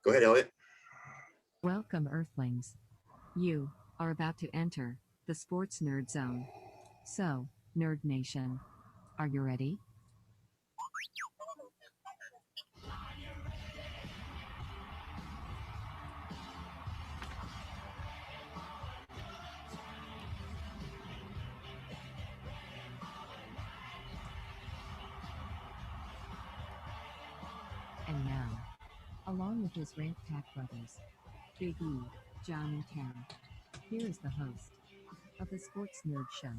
Go ahead, Elliot. Welcome, Earthlings. You are about to enter the Sports Nerd Zone. So, Nerd Nation, are you ready? And now, along with his Rant Pack brothers, Big E, John, and Ken, here is the host of the Sports Nerd Show,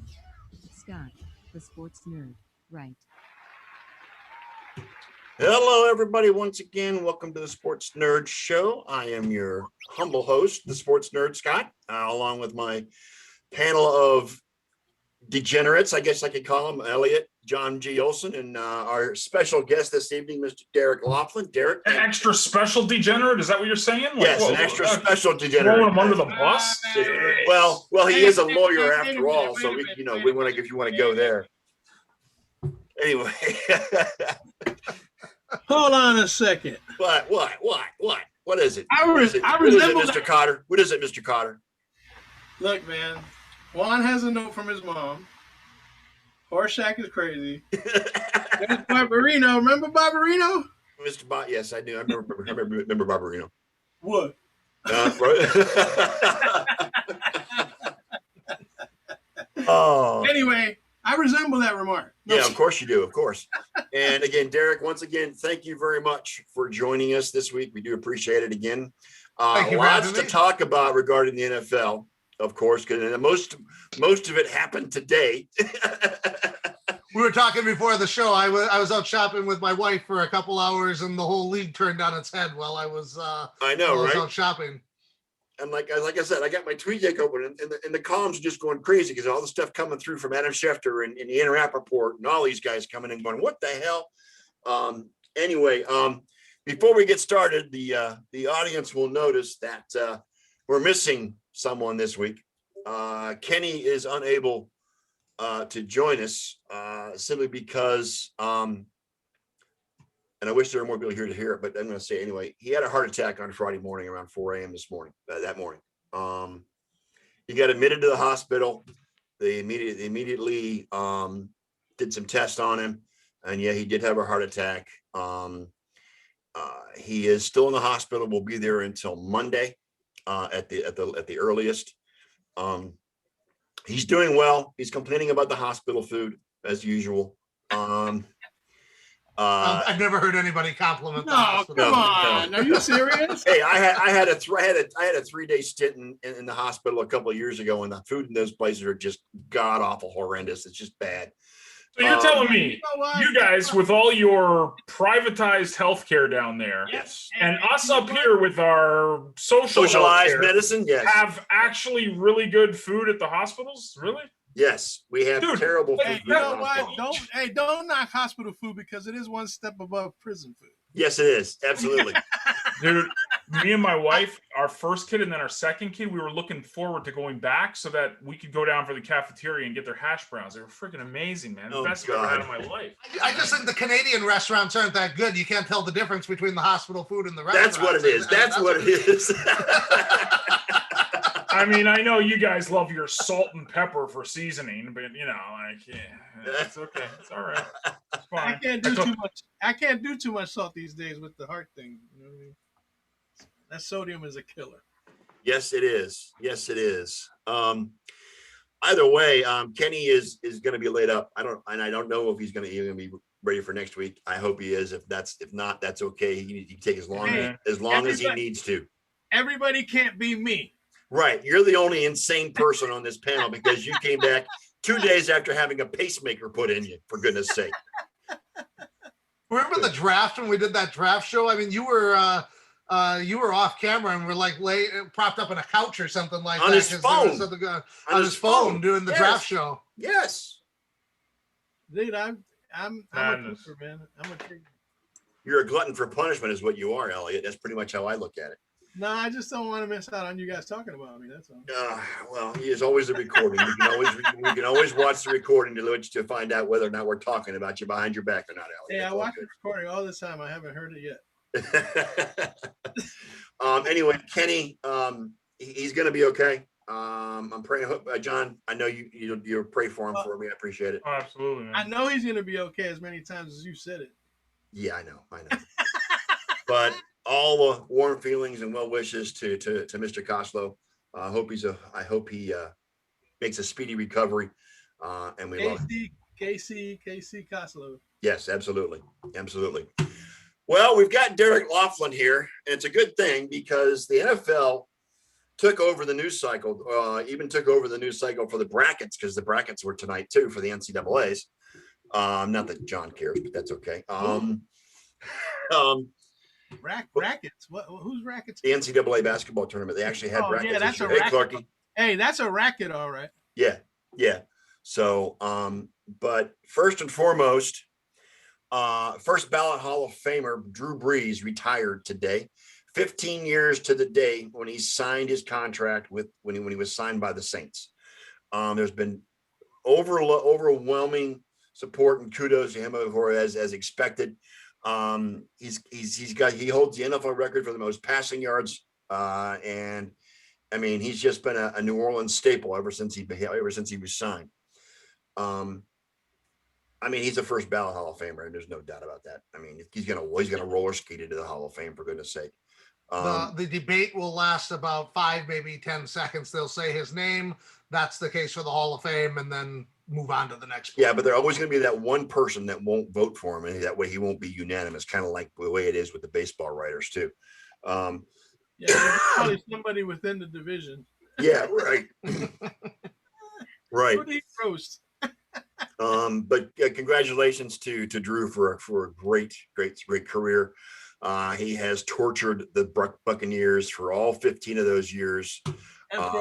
Scott, the Sports Nerd, right? Hello, everybody. Once again, welcome to the Sports Nerd Show. I am your humble host, the Sports Nerd Scott, along with my panel of degenerates, I guess I could call them, Elliot, John G. Olson, and our special guest this evening, Mr. Derek Lofland. Derek, an extra special degenerate? Is that what you're saying? Yes, an extra special degenerate. Throwing him under the bus? Well, he is a lawyer after all, so we want to, if you want to go there. Anyway. Hold on a second. What is it? What is it, Mr. Cotter? What is it, Mr. Cotter? Look, man. Juan has a note from his mom. Horseshack is crazy. There's Barbarino. Remember Barbarino? Mr. Yes, I do. I remember Barbarino. What? Oh. Anyway, I resemble that remark. Yeah, of course you do. Of course. And again, Derek, once again, thank you very much for joining us this week. We do appreciate it again. Lots to talk about regarding the NFL. Of course, because most of it happened today. We were talking before the show. I was out shopping with my wife for a couple hours, and the whole league turned on its head while I was out shopping. And like I said, I got my tweet deck open, and the columns are just going crazy because all the stuff coming through from Adam Schefter and the Ian Rappaport and all these guys coming in going, what the hell? Anyway, before we get started, the audience will notice that we're missing someone this week. Kenny is unable to join us simply because, and I wish there were more people here to hear it, but I'm going to say anyway, he had a heart attack on Friday morning around 4 a.m. that morning. He got admitted to the hospital. They immediately did some tests on him, and yeah, he did have a heart attack. He is still in the hospital. Will be there until Monday. At the earliest. He's doing well. He's complaining about the hospital food as usual. I've never heard anybody compliment the hospital. Come on. Are you serious? Hey, I had a 3-day stint in the hospital a couple of years ago, and the food in those places are just god awful, horrendous. It's just bad. So you're telling me, you guys with all your privatized healthcare down there, yes, and us up here with our socialized medicine, yes, have actually really good food at the hospitals? Really? Yes, we have terrible food. You know what? Don't knock hospital food because it is one step above prison food. Yes, it is. Absolutely. Dude, me and my wife, our first kid and then our second kid, we were looking forward to going back so that we could go down for the cafeteria and get their hash browns. They were freaking amazing, man. The best I've ever had in my life. I just think the Canadian restaurants aren't that good. You can't tell the difference between the hospital food and the restaurants. That's what it is. That's what it is. I mean, I know you guys love your salt and pepper for seasoning, but it's okay. It's all right. It's fine. I can't do too much salt these days with the heart thing. You know what I mean? That sodium is a killer. Yes, it is. Yes, it is. Either way, Kenny is going to be laid up. I don't know if he's going to be ready for next week. I hope he is. If not, that's okay. He can take as long as he needs to. Everybody can't be me. Right. You're the only insane person on this panel because you came back 2 days after having a pacemaker put in you, for goodness sake. Remember the draft when we did that draft show? I mean, you were off camera and were like propped up on a couch or something like on that. His phone. On his phone doing the draft show. Yes. Dude, I'm a trooper, man. I'm a trooper. You're a glutton for punishment is what you are, Elliot. That's pretty much how I look at it. No, I just don't want to miss out on you guys talking about me. That's all. Well, there's always a recording. We can always watch the recording to find out whether or not we're talking about you behind your back or not, Elliot. Yeah, I watch the recording all the time. I haven't heard it yet. Anyway, Kenny, he's going to be okay. I'm praying. John, I know you pray for him for me. I appreciate it. Oh, absolutely, man. I know he's going to be okay as many times as you said it. Yeah, I know. But all the warm feelings and well wishes to Mr. Koslow. I hope he makes a speedy recovery. And we love him. KC Koslow. Yes, absolutely. Well, we've got Derek Lofland here, and it's a good thing because the NFL took over the news cycle, even took over the news cycle for the brackets, because the brackets were tonight too for the NCAAs. Not that John cares, but that's okay. Rackets? Who's rackets? The NCAA basketball tournament. They actually had brackets. Yeah, that's a racket. Hey, Clarky. Hey, that's a racket, all right. Yeah. So, but first and foremost, first ballot Hall of Famer Drew Brees retired today. 15 years to the day when he signed his contract when he was signed by the Saints. There's been overwhelming support and kudos to him as expected. He holds the NFL record for the most passing yards, and I mean he's just been a New Orleans staple ever since he was signed. I mean, he's a first ballot Hall of Famer, and there's no doubt about that. I mean, he's gonna roller skate into the Hall of Fame, for goodness sake. The debate will last about 5, maybe 10 seconds. They'll say his name. That's the case for the Hall of Fame, and then move on to the next one. Yeah, but there's always going to be that one person that won't vote for him, and that way he won't be unanimous, kind of like the way it is with the baseball writers too. Yeah, probably somebody within the division. Yeah, right. Right. Roast. But congratulations to Drew for a great career. He has tortured the Buccaneers for all 15 of those years. And for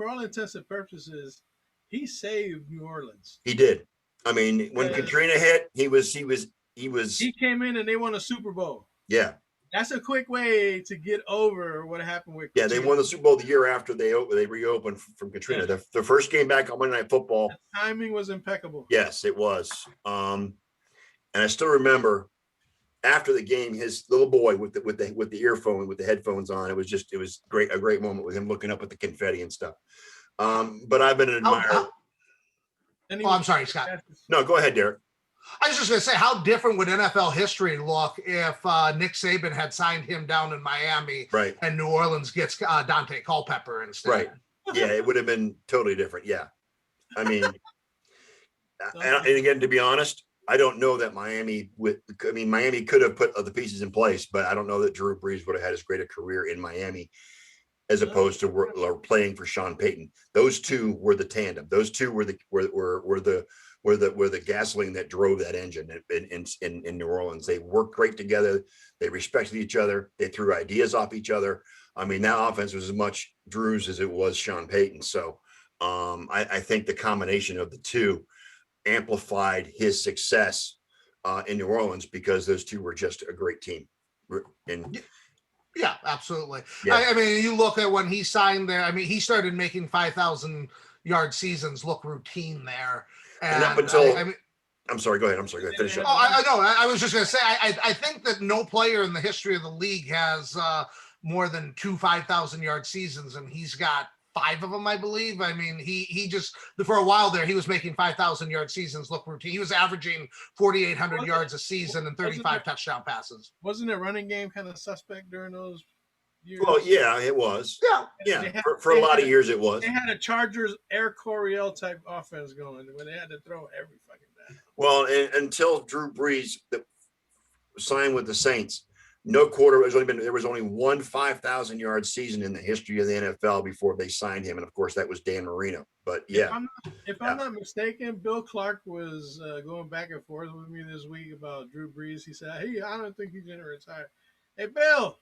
all intents and purposes, he saved New Orleans. He did. I mean, when Katrina hit, he came in and they won a Super Bowl. Yeah. That's a quick way to get over what happened with Katrina. Yeah, they won the Super Bowl the year after they reopened from Katrina. Yeah. The first game back on Monday Night Football. The timing was impeccable. Yes, it was. And I still remember after the game, his little boy with the earphone, with the headphones on, it was a great moment with him looking up at the confetti and stuff. But I've been an admirer. I'm sorry, Scott. No, go ahead, Derek. I was just going to say, how different would NFL history look if Nick Saban had signed him down in Miami, right, and New Orleans gets Dante Culpepper instead? Right. Yeah, it would have been totally different. Yeah. I mean, and again, to be honest, I don't know that Miami could have put other pieces in place, but I don't know that Drew Brees would have had as great a career in Miami as opposed to playing for Sean Payton. Those two were the tandem. Those two were the gasoline that drove that engine in New Orleans. They worked great together. They respected each other. They threw ideas off each other. I mean, that offense was as much Drew's as it was Sean Payton. So I think the combination of the two amplified his success in New Orleans because those two were just a great team. Yeah, absolutely. Yeah. I mean, you look at when he signed there. I mean, he started making 5,000-yard seasons look routine there. And up until I'm sorry. Go ahead. Finish up. I know. I was just going to say, I think that no player in the history of the league has more than 2 5,000-yard seasons, and he's got 5 of them, I believe. I mean, he just, for a while there, he was making 5,000-yard seasons look routine. He was averaging 4,800 yards a season and 35 touchdown passes. Wasn't the running game kind of suspect during those years? Well, yeah, it was. Yeah. For a lot of years, it was. They had a Chargers Air Coryell type offense going when they had to throw every fucking down. Well, until Drew Brees signed with the Saints, there was only one 5,000-yard season in the history of the NFL before they signed him, and of course that was Dan Marino. But yeah, if I'm not mistaken, Bill Clark was going back and forth with me this week about Drew Brees. He said, "Hey, I don't think he's going to retire." Hey, Bill,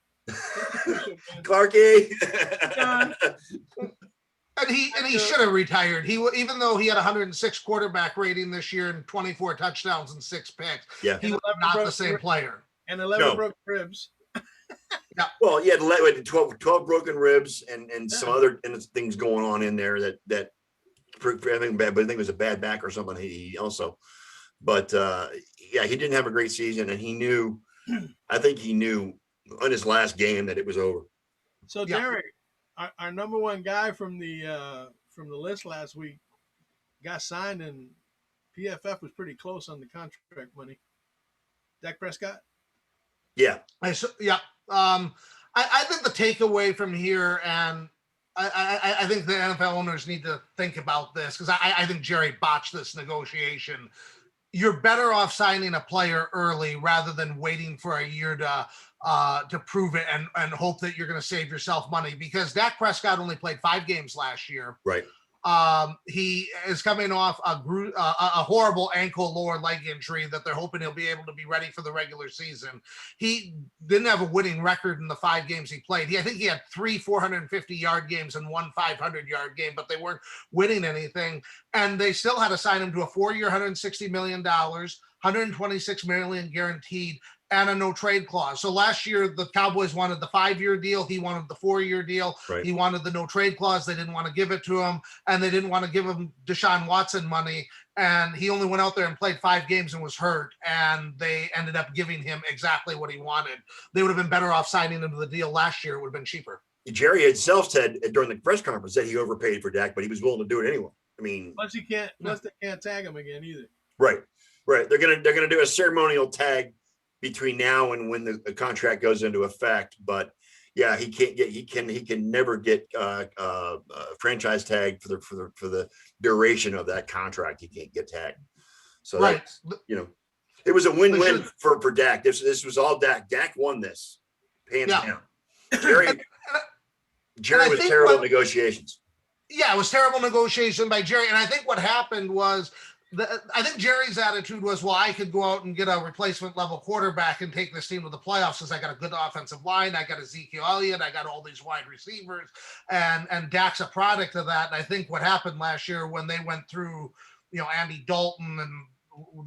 Clarky. And he should have retired. Even though he had 106 quarterback rating this year and 24 touchdowns and 6 picks, he was not the same player. And 11 broken ribs. Yeah. Well, yeah, 12 broken ribs and some other things going on in there that everything bad, but I think it was a bad back or something. He also, but he didn't have a great season, and he knew I think he knew on his last game that it was over. So Yeah. Derek, our number one guy from the list last week got signed, and PFF was pretty close on the contract money. Dak Prescott. Yeah. I think the takeaway from here, and I think the NFL owners need to think about this, because I think Jerry botched this negotiation. You're better off signing a player early rather than waiting for a year to prove it and hope that you're going to save yourself money, because Dak Prescott only played 5 games last year. Right. He is coming off a horrible ankle lower leg injury that they're hoping he'll be able to be ready for the regular season. He didn't have a winning record in the 5 games he played. I think he had 3 450-yard games and 1 500-yard game, but they weren't winning anything. And they still had to sign him to a 4-year, $160 million, $126 million guaranteed, and a no trade clause. So last year, the Cowboys wanted the 5-year deal. He wanted the 4-year deal. Right. He wanted the no trade clause. They didn't want to give it to him, and they didn't want to give him Deshaun Watson money. And he only went out there and played 5 games and was hurt. And they ended up giving him exactly what he wanted. They would have been better off signing him to the deal last year. It would have been cheaper. Jerry himself said during the press conference that he overpaid for Dak, but he was willing to do it anyway. I mean, Plus they can't tag him again either. right. They're gonna do a ceremonial tag between now and when the contract goes into effect. But yeah, he can never get franchise tag for the duration of that contract. He can't get tagged. So Right. it was a win-win for Dak. This was all Dak. Dak won this, hands down. Jerry was terrible at negotiations. Yeah, it was terrible negotiation by Jerry. And I think what happened was, I think Jerry's attitude was, well, I could go out and get a replacement level quarterback and take this team to the playoffs because I got a good offensive line. I got Ezekiel Elliott. I got all these wide receivers, and Dak's a product of that. And I think what happened last year when they went through, Andy Dalton and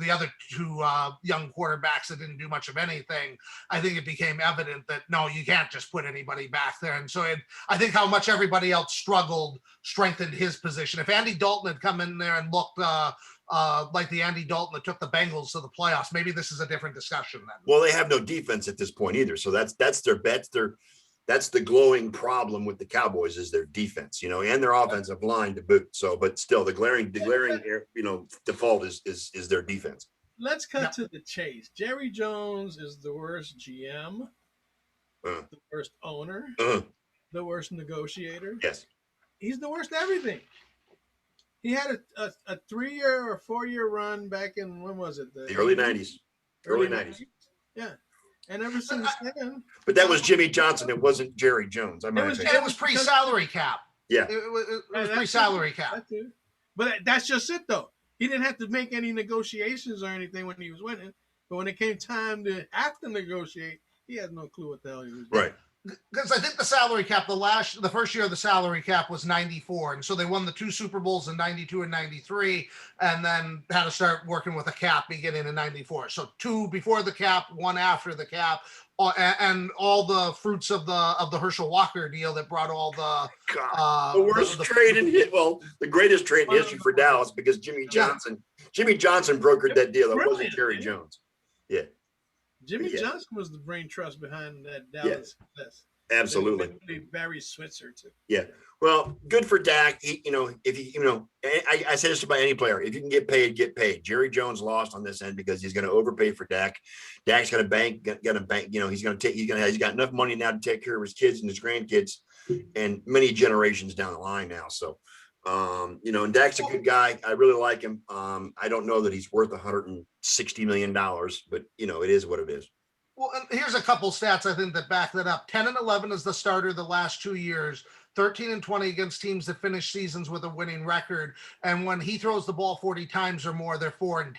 the other 2 young quarterbacks that didn't do much of anything, I think it became evident that, no, you can't just put anybody back there. And so I think how much everybody else struggled strengthened his position. If Andy Dalton had come in there and looked like the Andy Dalton that took the Bengals to the playoffs, maybe this is a different discussion then. Well, they have no defense at this point either. So that's their bet. That's the glowing problem with the Cowboys is their defense, and their offensive line to boot. So, but still the glaring default is their defense. Let's cut to the chase. Jerry Jones is the worst GM, the worst owner, the worst negotiator. Yes. He's the worst everything. He had a 3-year or 4-year run back in, when was it? The early 90s. Early 90s. Yeah. And ever since then. But that was Jimmy Johnson. It wasn't Jerry Jones. It was pre-salary cap. Yeah. It was pre-salary cap. But that's just it, though. He didn't have to make any negotiations or anything when he was winning. But when it came time to have to negotiate, he had no clue what the hell he was doing. Right. Because I think the salary cap, the first year of the salary cap was 94. And so they won the 2 Super Bowls in 92 and 93, and then had to start working with a cap beginning in 94. So 2 before the cap, 1 after the cap, and all the fruits of the Herschel Walker deal that brought all the worst trade the greatest trade in history for Dallas, because Jimmy Johnson brokered that deal. It wasn't Jerry Jones. Yeah. Jimmy Johnson was the brain trust behind that Dallas success. Absolutely. Barry Switzer too. Yeah. Well, good for Dak. I say this about any player: if you can get paid, get paid. Jerry Jones lost on this end because he's going to overpay for Dak. Dak's got a bank. He's got enough money now to take care of his kids and his grandkids, and many generations down the line now. So, and Dak's a good guy. I really like him. I don't know that he's worth $160 million, but it is what it is. Well, and here's a couple stats I think that back that up. 10-11 as the starter the last 2 years. 13-20 against teams that finish seasons with a winning record. And when he throws the ball 40 times or more, they're 4-10.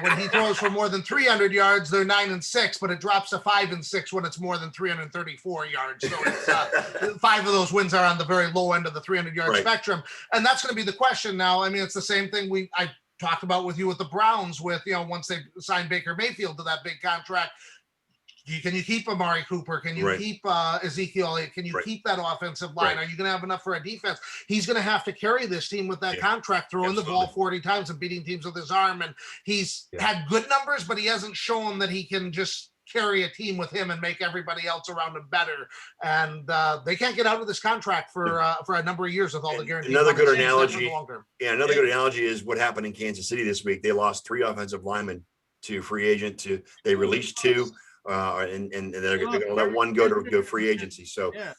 When he throws for more than 300 yards, they're 9-6, but it drops to 5-6 when it's more than 334 yards. So it's 5 of those wins are on the very low end of the 300-yard spectrum. And that's going to be the question now. I mean, it's the same thing I talked about with you with the Browns with, once they signed Baker Mayfield to that big contract. Can you keep Amari Cooper? Can you keep Ezekiel Elliott? Can you keep that offensive line? Are you going to have enough for a defense? He's going to have to carry this team with that contract, throwing the ball 40 times and beating teams with his arm. And he's had good numbers, but he hasn't shown that he can just carry a team with him and make everybody else around him better. And they can't get out of this contract for a number of years with all the guarantees. Another good analogy. Yeah, another good analogy is what happened in Kansas City this week. They lost 3 offensive linemen to free agent. They released 2, and they're going to let 1 go to free agency. So. Yeah.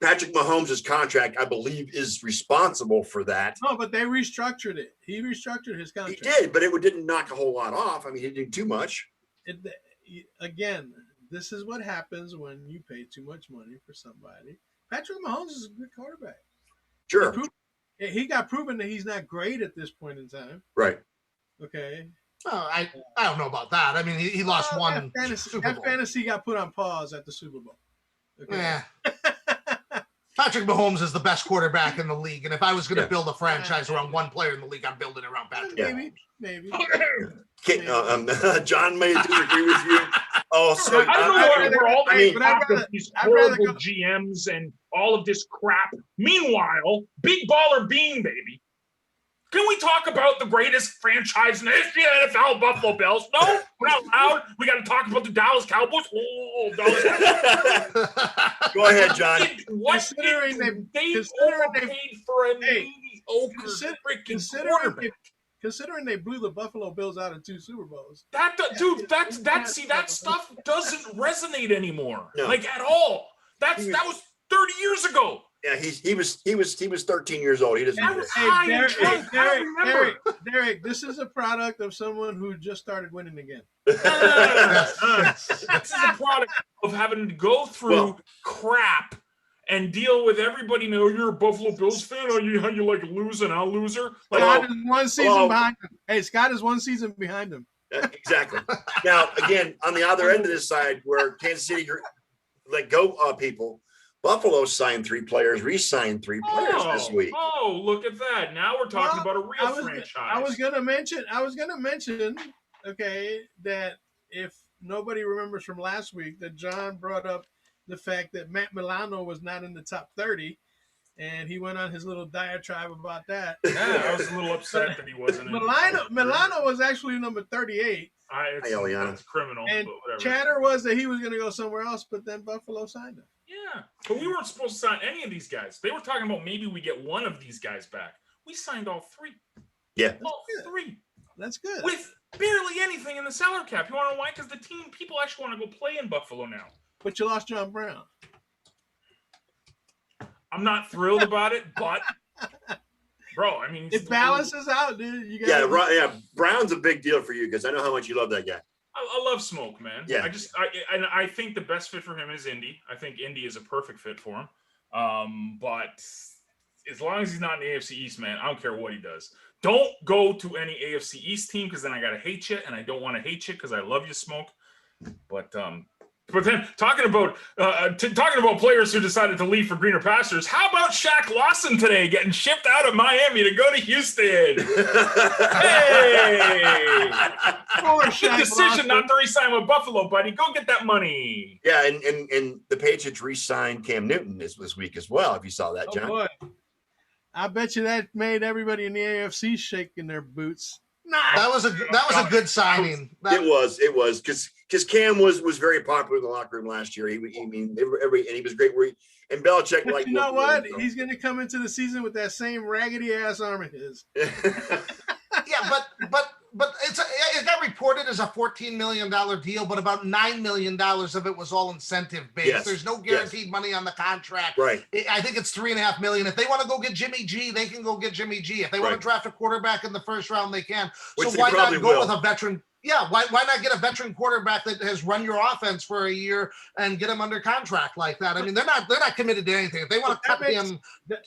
Patrick Mahomes' contract, I believe, is responsible for that. No, but they restructured it. He restructured his contract. He did, but it didn't knock a whole lot off. I mean, he didn't do too much. Again, this is what happens when you pay too much money for somebody. Patrick Mahomes is a good quarterback. Sure. He got proven that he's not great at this point in time. Right. Okay. Oh, I don't know about that. I mean, he lost one. That fantasy got put on pause at the Super Bowl. Okay. Yeah. Patrick Mahomes is the best quarterback in the league, and if I was going to build a franchise around one player in the league, I'm building it around Patrick. Maybe. John may disagree with you. Oh, so I don't know where all these horrible go. GMs and all of this crap. Meanwhile, Big Baller Bean, baby. Can we talk about the greatest franchise in the history of the NFL, Buffalo Bills? No, we're not allowed. We got to talk about the Dallas Cowboys. Oh, Dallas Cowboys. Go ahead, John. Considering they overpaid for a mediocre freaking quarterback. Considering they blew the Buffalo Bills out of 2 Super Bowls. That stuff doesn't resonate anymore. No. Like at all. That was 30 years ago. Yeah, he was 13 years old. He doesn't. Derek, this is a product of someone who just started winning again. This is a product of having to go through crap and deal with everybody. You're a Buffalo Bills fan. Oh, you like losing? I'm a loser. Scott is 1 season behind him. Hey, Scott is 1 season behind him. Exactly. Now, again, on the other end of this side, where Kansas City let go of people. Buffalo signed 3 players, re-signed 3 players this week. Oh, look at that. Now we're talking about a real franchise. I was gonna mention, okay, that if nobody remembers from last week, that John brought up the fact that Matt Milano was not in the top 30, and he went on his little diatribe about that. Yeah, I was a little upset that he wasn't. Milano was actually number 38. It's criminal. And but whatever. chatter was that he was going to go somewhere else, but then Buffalo signed him. Yeah, but we weren't supposed to sign any of these guys. They were talking about maybe we get one of these guys back. We signed all 3. Yeah. All 3. That's good. With barely anything in the salary cap. You want to know why? Because people actually want to go play in Buffalo now. But you lost John Brown. I'm not thrilled about it, but bro, I mean, it balances out, dude. Brown's a big deal for you because I know how much you love that guy. I love Smoke, man. Yeah. I think the best fit for him is Indy. I think Indy is a perfect fit for him. But as long as he's not in the AFC East, man, I don't care what he does. Don't go to any AFC East team because then I gotta hate you, and I don't want to hate you because I love you, Smoke. But then talking about players who decided to leave for greener pastures, how about Shaq Lawson today getting shipped out of Miami to go to Houston? Hey, good decision not to re-sign with Buffalo, buddy. Go get that money. Yeah, and the Patriots re-signed Cam Newton this week as well. If you saw that, John. Boy. I bet you that made everybody in the AFC shake in their boots. Nah. That was a good signing. It was because Cam was very popular in the locker room last year. He was great. And Belichick, but you know what? He's going to come into the season with that same raggedy ass arm of his. Yeah, but it got reported as a $14 million deal, but about $9 million of it was all incentive based. Yes. There's no guaranteed money on the contract. Right. I think it's $3.5 million. If they want to go get Jimmy G, they can go get Jimmy G. If they want to draft a quarterback in the first round, they can. Which so why not go with a veteran? Yeah, why not get a veteran quarterback that has run your offense for a year and get him under contract like that? I mean, they're not committed to anything. If they want to cut him,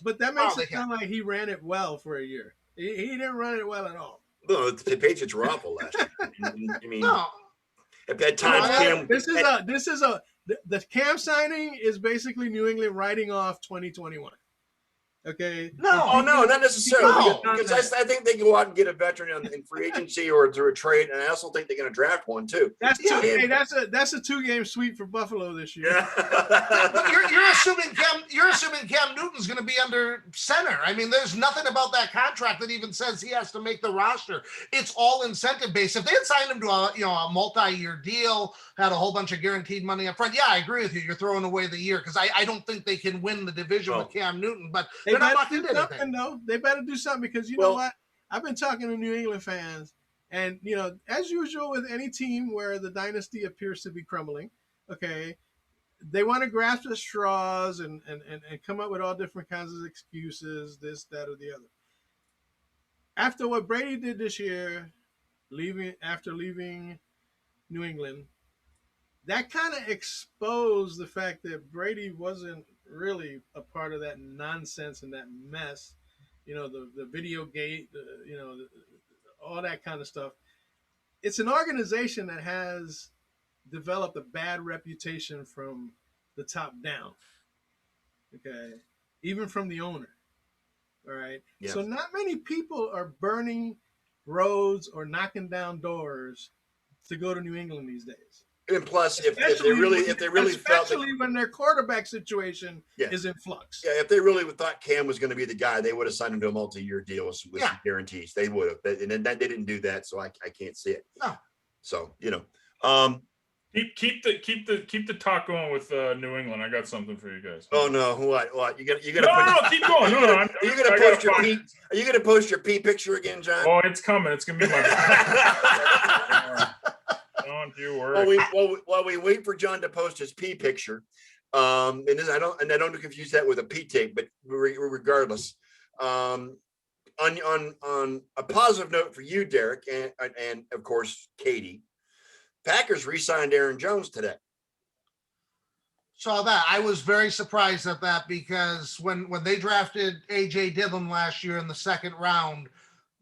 but that makes it sound like he ran it well for a year. He didn't run it well at all. No, the Patriots were awful last year. I mean, no. At that time, Cam. The Cam signing is basically New England writing off 2021. Okay. No, no, not necessarily. No. Because I think they go out and get a veteran in free agency or through a trade, and I also think they're going to draft one too. That's Yeah. hey, that's a 2-game sweep for Buffalo this year. But you're assuming Cam Newton's going to be under center. I mean, there's nothing about that contract that even says he has to make the roster. It's all incentive based. If they had signed him to a multi-year deal, had a whole bunch of guaranteed money up front, yeah, I agree with you. You're throwing away the year because I don't think they can win the division with Cam Newton. But They they're not better locked do into something, anything. though. They better do something because you know what? I've been talking to New England fans, and as usual with any team where the dynasty appears to be crumbling, okay, they want to grasp at straws and come up with all different kinds of excuses, this, that, or the other. After what Brady did this year, after leaving New England, that kind of exposed the fact that Brady wasn't really a part of that nonsense and that mess, the video gate, all that kind of stuff. It's an organization that has developed a bad reputation from the top down. Okay. Even from the owner. All right. Yeah. So not many people are burning roads or knocking down doors to go to New England these days. And plus, if they really felt especially when their quarterback situation is in flux. Yeah, if they really thought Cam was going to be the guy, they would have signed him to a multi-year deal with some guarantees. They would have, and then they didn't do that, so I can't see it. No. So keep the talk going with New England. I got something for you guys. Oh no, what you gonna No, keep going. No, are you gonna post your P? Are you gonna post your P picture again, John? Oh, it's coming. It's gonna be my. Don't you worry. While we wait for John to post his P picture, and I don't confuse that with a P tape, but regardless, on a positive note for you, Derek, and of course Katie, Packers re-signed Aaron Jones today. Saw that. I was very surprised at that because when they drafted A.J. Dillon last year in the second round,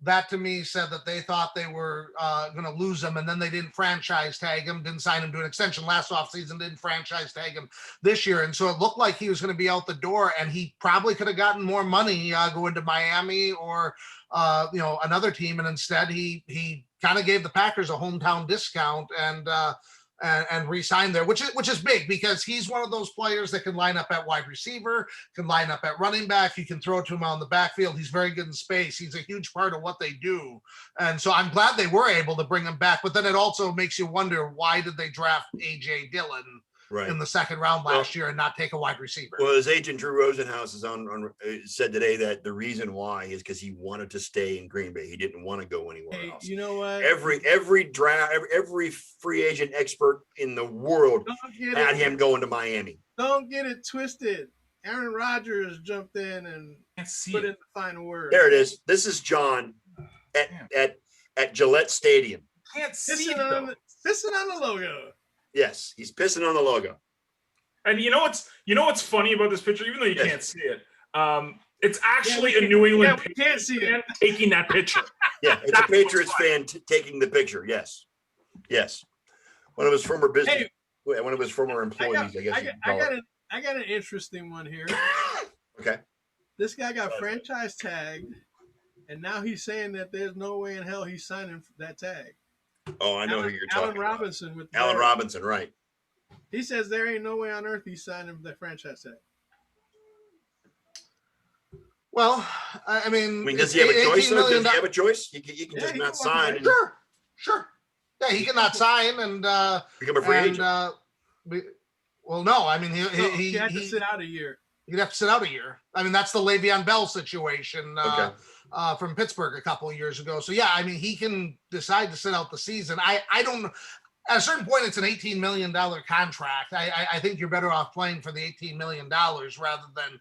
that to me said that they thought they were going to lose him, and then they didn't franchise tag him, didn't sign him to an extension last offseason, didn't franchise tag him this year. And so it looked like he was going to be out the door, and he probably could have gotten more money going to Miami or another team. And instead he kind of gave the Packers a hometown discount and re-signed there, which is big because he's one of those players that can line up at wide receiver, can line up at running back. You can throw it to him out in the backfield. He's very good in space. He's a huge part of what they do. And so I'm glad they were able to bring him back, but then it also makes you wonder, why did they draft A.J. Dillon in the second round last year and not take a wide receiver? Well, his agent Drew Rosenhaus said today that the reason why is because he wanted to stay in Green Bay. He didn't want to go anywhere else. You know what? Every draft, every free agent expert in the world had him going to Miami. Don't get it twisted. Aaron Rodgers jumped in and put in the final word. There it is. This is John at Gillette Stadium. Can't see pissing on the logo. Yes, he's pissing on the logo. And you know what's funny about this picture, even though you can't see it, it's actually a New England we can't see it. taking that picture. Yeah, it's a Patriots fan taking the picture. Yes. One of his former one of his former employees, I guess. I got an interesting one here. Okay. This guy got franchise tagged, and now he's saying that there's no way in hell he's signing that tag. Oh, I know who you're talking about. Allen Robinson, right. He says there ain't no way on earth he's signing the franchise tag. Well, I mean, does he have a choice? Does he have a choice? He can just not sign. Sure. Yeah, he cannot sign and become a free agent. Well, no, I mean, he had to sit out a year. He'd have to sit out a year. I mean, that's the Le'Veon Bell situation from Pittsburgh a couple of years ago. So, yeah, I mean, he can decide to sit out the season. I don't – at a certain point, it's an $18 million contract. I think you're better off playing for the $18 million rather than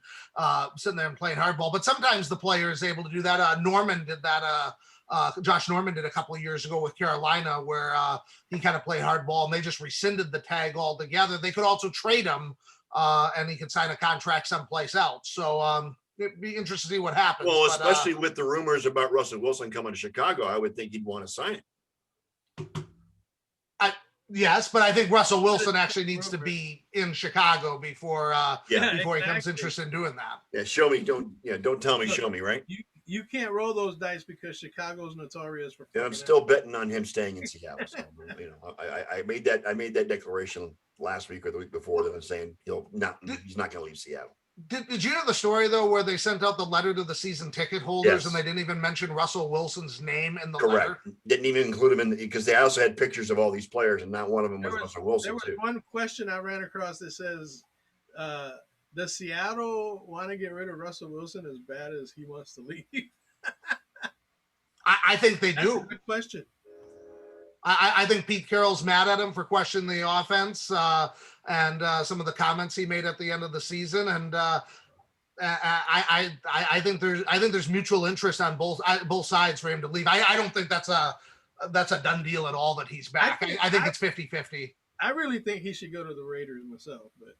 sitting there and playing hardball. But sometimes the player is able to do that. Norman did that. Josh Norman did a couple of years ago with Carolina where he kind of played hardball and they just rescinded the tag altogether. They could also trade him and he could sign a contract someplace else. So it'd be interesting to see what happens. Well, especially with the rumors about Russell Wilson coming to Chicago, I would think he'd want to sign it. Yes, but I think Russell Wilson actually needs to be in Chicago before before he becomes interested in doing that. Yeah, show me. Don't tell me. Show me. Right. You can't roll those dice because Chicago's notorious for. And I'm still betting on him staying in Seattle. So, I made that declaration last week or the week before that I'm saying he's not going to leave Seattle. Did you know the story though, where they sent out the letter to the season ticket holders and they didn't even mention Russell Wilson's name in the letter? Didn't even include him in because they also had pictures of all these players, and not one of them was Russell Wilson. There was one question I ran across that says, "Does Seattle want to get rid of Russell Wilson as bad as he wants to leave?" I think they do. That's a good question. I think Pete Carroll's mad at him for questioning the offense and some of the comments he made at the end of the season, and I think there's mutual interest on both sides for him to leave. I don't think that's a done deal at all that he's back. I think it's 50-50. I really think he should go to the Raiders myself, but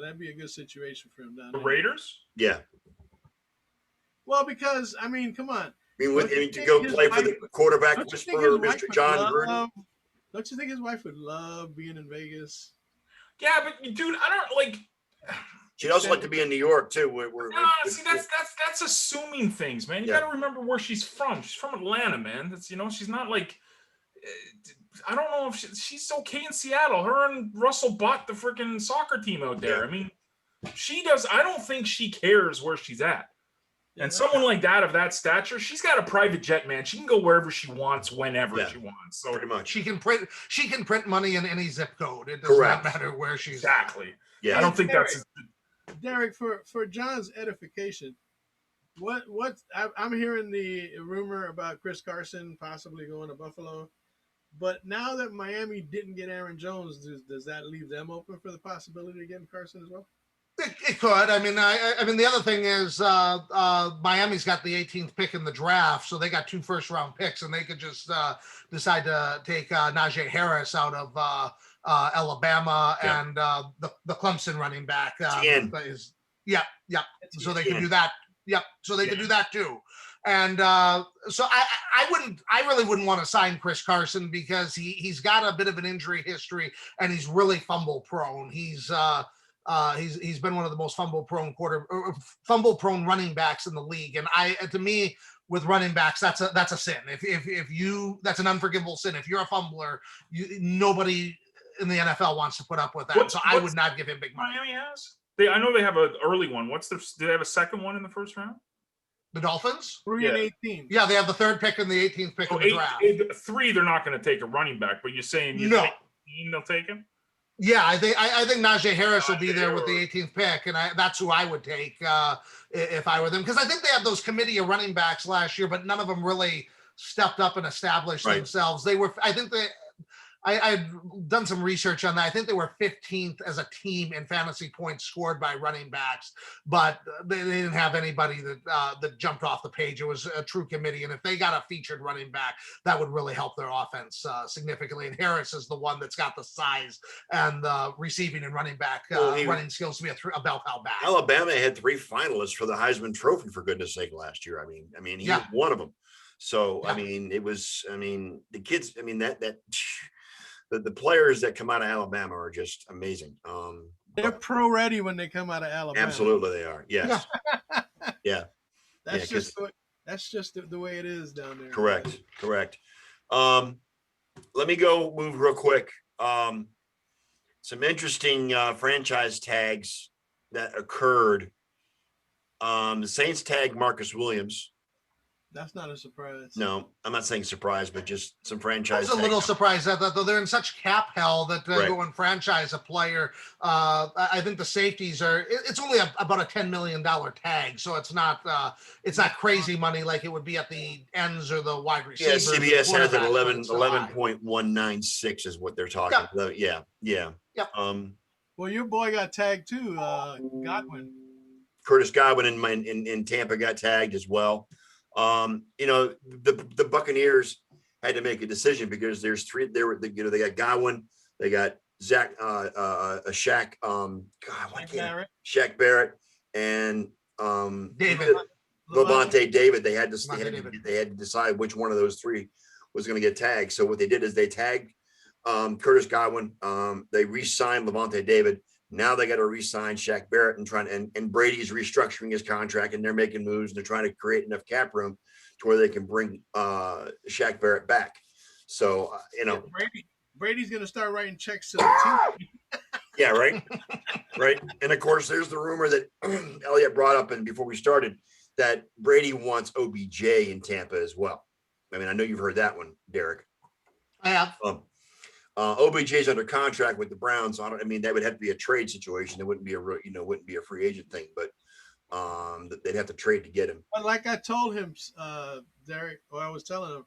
that'd be a good situation for him down there. The Raiders? Yeah. Well, because I mean, come on. I mean, to go play for the quarterback whisperer, Mr. John Gruden. Don't you think his wife would love being in Vegas? Yeah, but dude, I don't like. She'd also like to be in New York too. See, that's assuming things, man. You got to remember where she's from. She's from Atlanta, man. That's she's not like. I don't know if she's okay in Seattle. Her and Russell bought the freaking soccer team out there. I mean, she does. I don't think she cares where she's at. And someone like that of that stature, she's got a private jet, man. She can go wherever she wants, whenever she wants. So pretty much, she can print money in any zip code. It does not matter where she's exactly. Yeah, I don't think Derek, that's Derek. For John's edification, what I'm hearing the rumor about Chris Carson possibly going to Buffalo, but now that Miami didn't get Aaron Jones, does that leave them open for the possibility of getting Carson as well? It could. I mean, the other thing is Miami's got the 18th pick in the draft, so they got 2 first-round picks, and they could just decide to take Najee Harris out of Alabama and the Clemson running back. So they could do that. Yep. So they could do that too. And so I really wouldn't want to sign Chris Carson because he's got a bit of an injury history and he's really fumble prone. He's been one of the most fumble prone running backs in the league. And to me, with running backs, that's a sin. If you, that's an unforgivable sin. If you're a fumbler, nobody in the NFL wants to put up with that. I would not give him big money. Miami has? I know they have an early one. Do they have a second one in the first round? The Dolphins? 3 and 18. Yeah, they have the 3rd pick and the 18th pick in the draft. 3, they're not going to take a running back, but you're saying they'll take him? Yeah, I think Najee Harris will be there with the 18th pick, and that's who I would take if I were them. Because I think they had those committee of running backs last year, but none of them really stepped up and established themselves. I've done some research on that. I think they were 15th as a team in fantasy points scored by running backs, but they didn't have anybody that jumped off the page. It was a true committee, and if they got a featured running back, that would really help their offense significantly. And Harris is the one that's got the size and the receiving and running back running skills to be a bell cow back. Alabama had 3 finalists for the Heisman Trophy, for goodness sake, last year. I mean, he was one of them. So I mean, the kids. I mean the players that come out of Alabama are just amazing. They're pro ready when they come out of Alabama. Absolutely, they are. Yes. Yeah. That's just the way it is down there. Correct. Let me move real quick. Some interesting franchise tags that occurred. The Saints tagged Marcus Williams. That's not a surprise. No, I'm not saying surprise, but just some franchise. I was a little surprised that though they're in such cap hell that they go and franchise a player. I think the safeties it's only about a $10 million tag, so it's not crazy money like it would be at the ends or the wide receivers. Yeah, CBS has it 11.196 is what they're talking about. Yeah. Well, your boy got tagged too, Godwin. Curtis Godwin in Tampa got tagged as well. The Buccaneers had to make a decision because there's 3. They got Godwin, they got Shaq, Shaq Barrett, and David Levante David. They had to decide which one of those 3 was going to get tagged. So what they did is they tagged Curtis Godwin. They re-signed Levante David. Now they got to re-sign Shaq Barrett and Brady's restructuring his contract, and they're making moves and they're trying to create enough cap room to where they can bring Shaq Barrett back. So Brady's going to start writing checks to the team. Yeah, right. Right. And of course, there's the rumor that Elliot brought up, and before we started, that Brady wants OBJ in Tampa as well. I mean, I know you've heard that one, Derek. I have. OBJ's under contract with the Browns. I mean, that would have to be a trade situation. It wouldn't be wouldn't be a free agent thing, but they'd have to trade to get him. But like I told him, Derek, or I was telling him,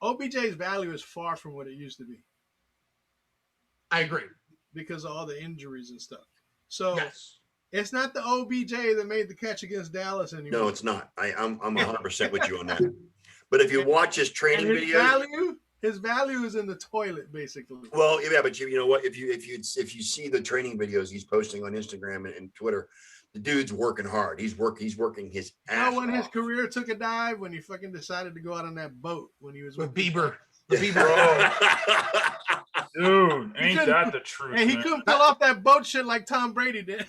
OBJ's value is far from what it used to be. I agree. Because of all the injuries and stuff. So yes. It's not the OBJ that made the catch against Dallas anymore. No, it's not. I'm 100% with you on that. But if you watch his training videos, his value is in the toilet, basically. Well, yeah, but you know what? If you see the training videos he's posting on Instagram and Twitter, the dude's working hard. He's working his ass when his off. career took a dive, when he fucking decided to go out on that boat when he was with Bieber. The Yeah. Bieber. Dude, ain't that the truth? And he couldn't pull off that boat shit like Tom Brady did.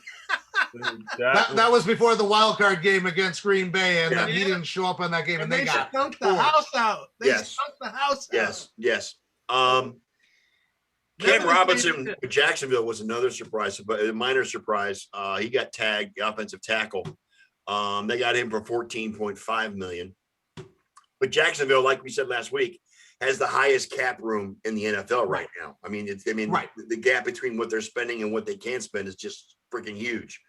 Dude, That was before the wild card game against Green Bay, and Yeah. he didn't show up on that game, and they got stunk the house out. They Yes. stunk the house out. Yes. Cam Robinson with Jacksonville was another surprise, but a minor surprise. He got tagged, the offensive tackle. They got him for $14.5 million. But Jacksonville, like we said last week, has the highest cap room in the NFL right now. I mean, Right. the gap between what they're spending and what they can spend is just freaking huge.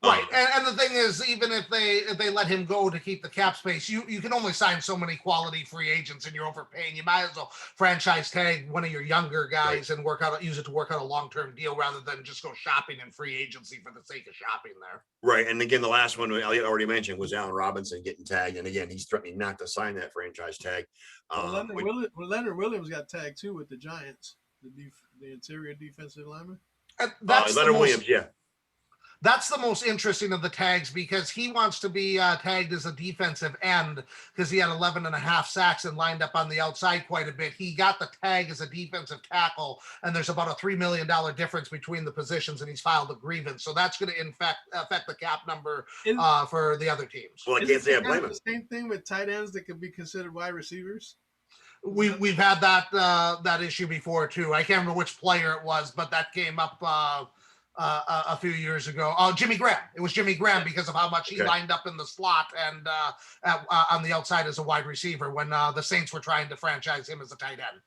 right. And the thing is, even if they let him go to keep the cap space, you can only sign so many quality free agents, and you're overpaying. You might as well franchise tag one of your younger guys and use it to work out a long-term deal rather than just go shopping in free agency for the sake of shopping there. Right. And again, the last one Elliot already mentioned was Allen Robinson getting tagged. And again, he's threatening not to sign that franchise tag. Leonard Williams got tagged too with the Giants, the interior defensive lineman. Leonard Williams, yeah. That's the most interesting of the tags because he wants to be tagged as a defensive end because he had 11 and a half sacks and lined up on the outside quite a bit. He got the tag as a defensive tackle, and there's about a $3 million difference between the positions, and he's filed a grievance. So that's going to affect the cap number for the other teams. Well, I can't say I blame him. The same thing with tight ends that could be considered wide receivers. We've had that issue before too. I can't remember which player it was, but that came up a few years ago. Jimmy Graham. It was Jimmy Graham because of how much he lined up in the slot and on the outside as a wide receiver when the Saints were trying to franchise him as a tight end.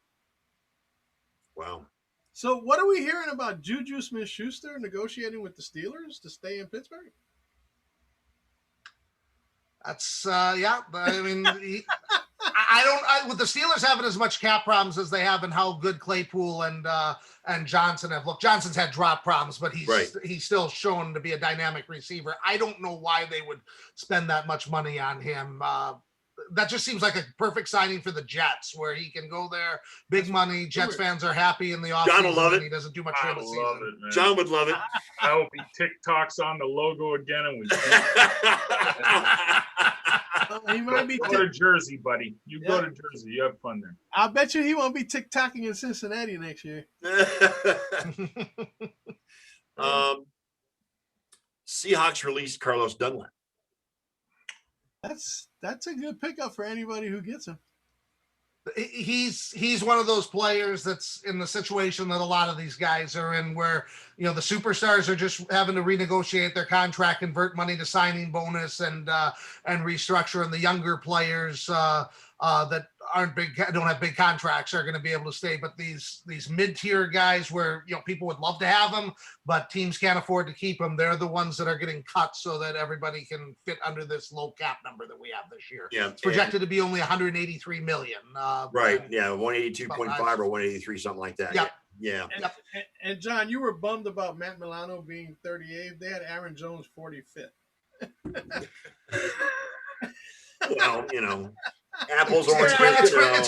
Wow. So what are we hearing about Juju Smith-Schuster negotiating with the Steelers to stay in Pittsburgh? That's I mean, with the Steelers having as much cap problems as they have and how good Claypool and Johnson have looked. Johnson's had drop problems, but he's still shown to be a dynamic receiver. I don't know why they would spend that much money on him. That just seems like a perfect signing for the Jets, where he can go there, big money. Jets fans are happy in the offseason. John will love it. He doesn't do much for the season. Love it, man. John would love it. I hope he TikToks on the logo again and we He might be. go to Jersey, buddy. You go to Jersey. You have fun there. I bet you he won't be TikToking in Cincinnati next year. Seahawks released Carlos Dunlap. That's a good pickup for anybody who gets him. He's one of those players that's in the situation that a lot of these guys are in, where the superstars are just having to renegotiate their contract, convert money to signing bonus, and restructure, and the younger players that don't have big contracts are going to be able to stay. But these mid-tier guys, where people would love to have them, but teams can't afford to keep them, they're the ones that are getting cut so that everybody can fit under this low cap number that we have this year. Yeah, it's projected to be only 183 million. Right. Yeah, 182.5 or 183, something like that. Yep. Yeah. And John, you were bummed about Matt Milano being 38th. They had Aaron Jones 45th. Well, apples, oranges.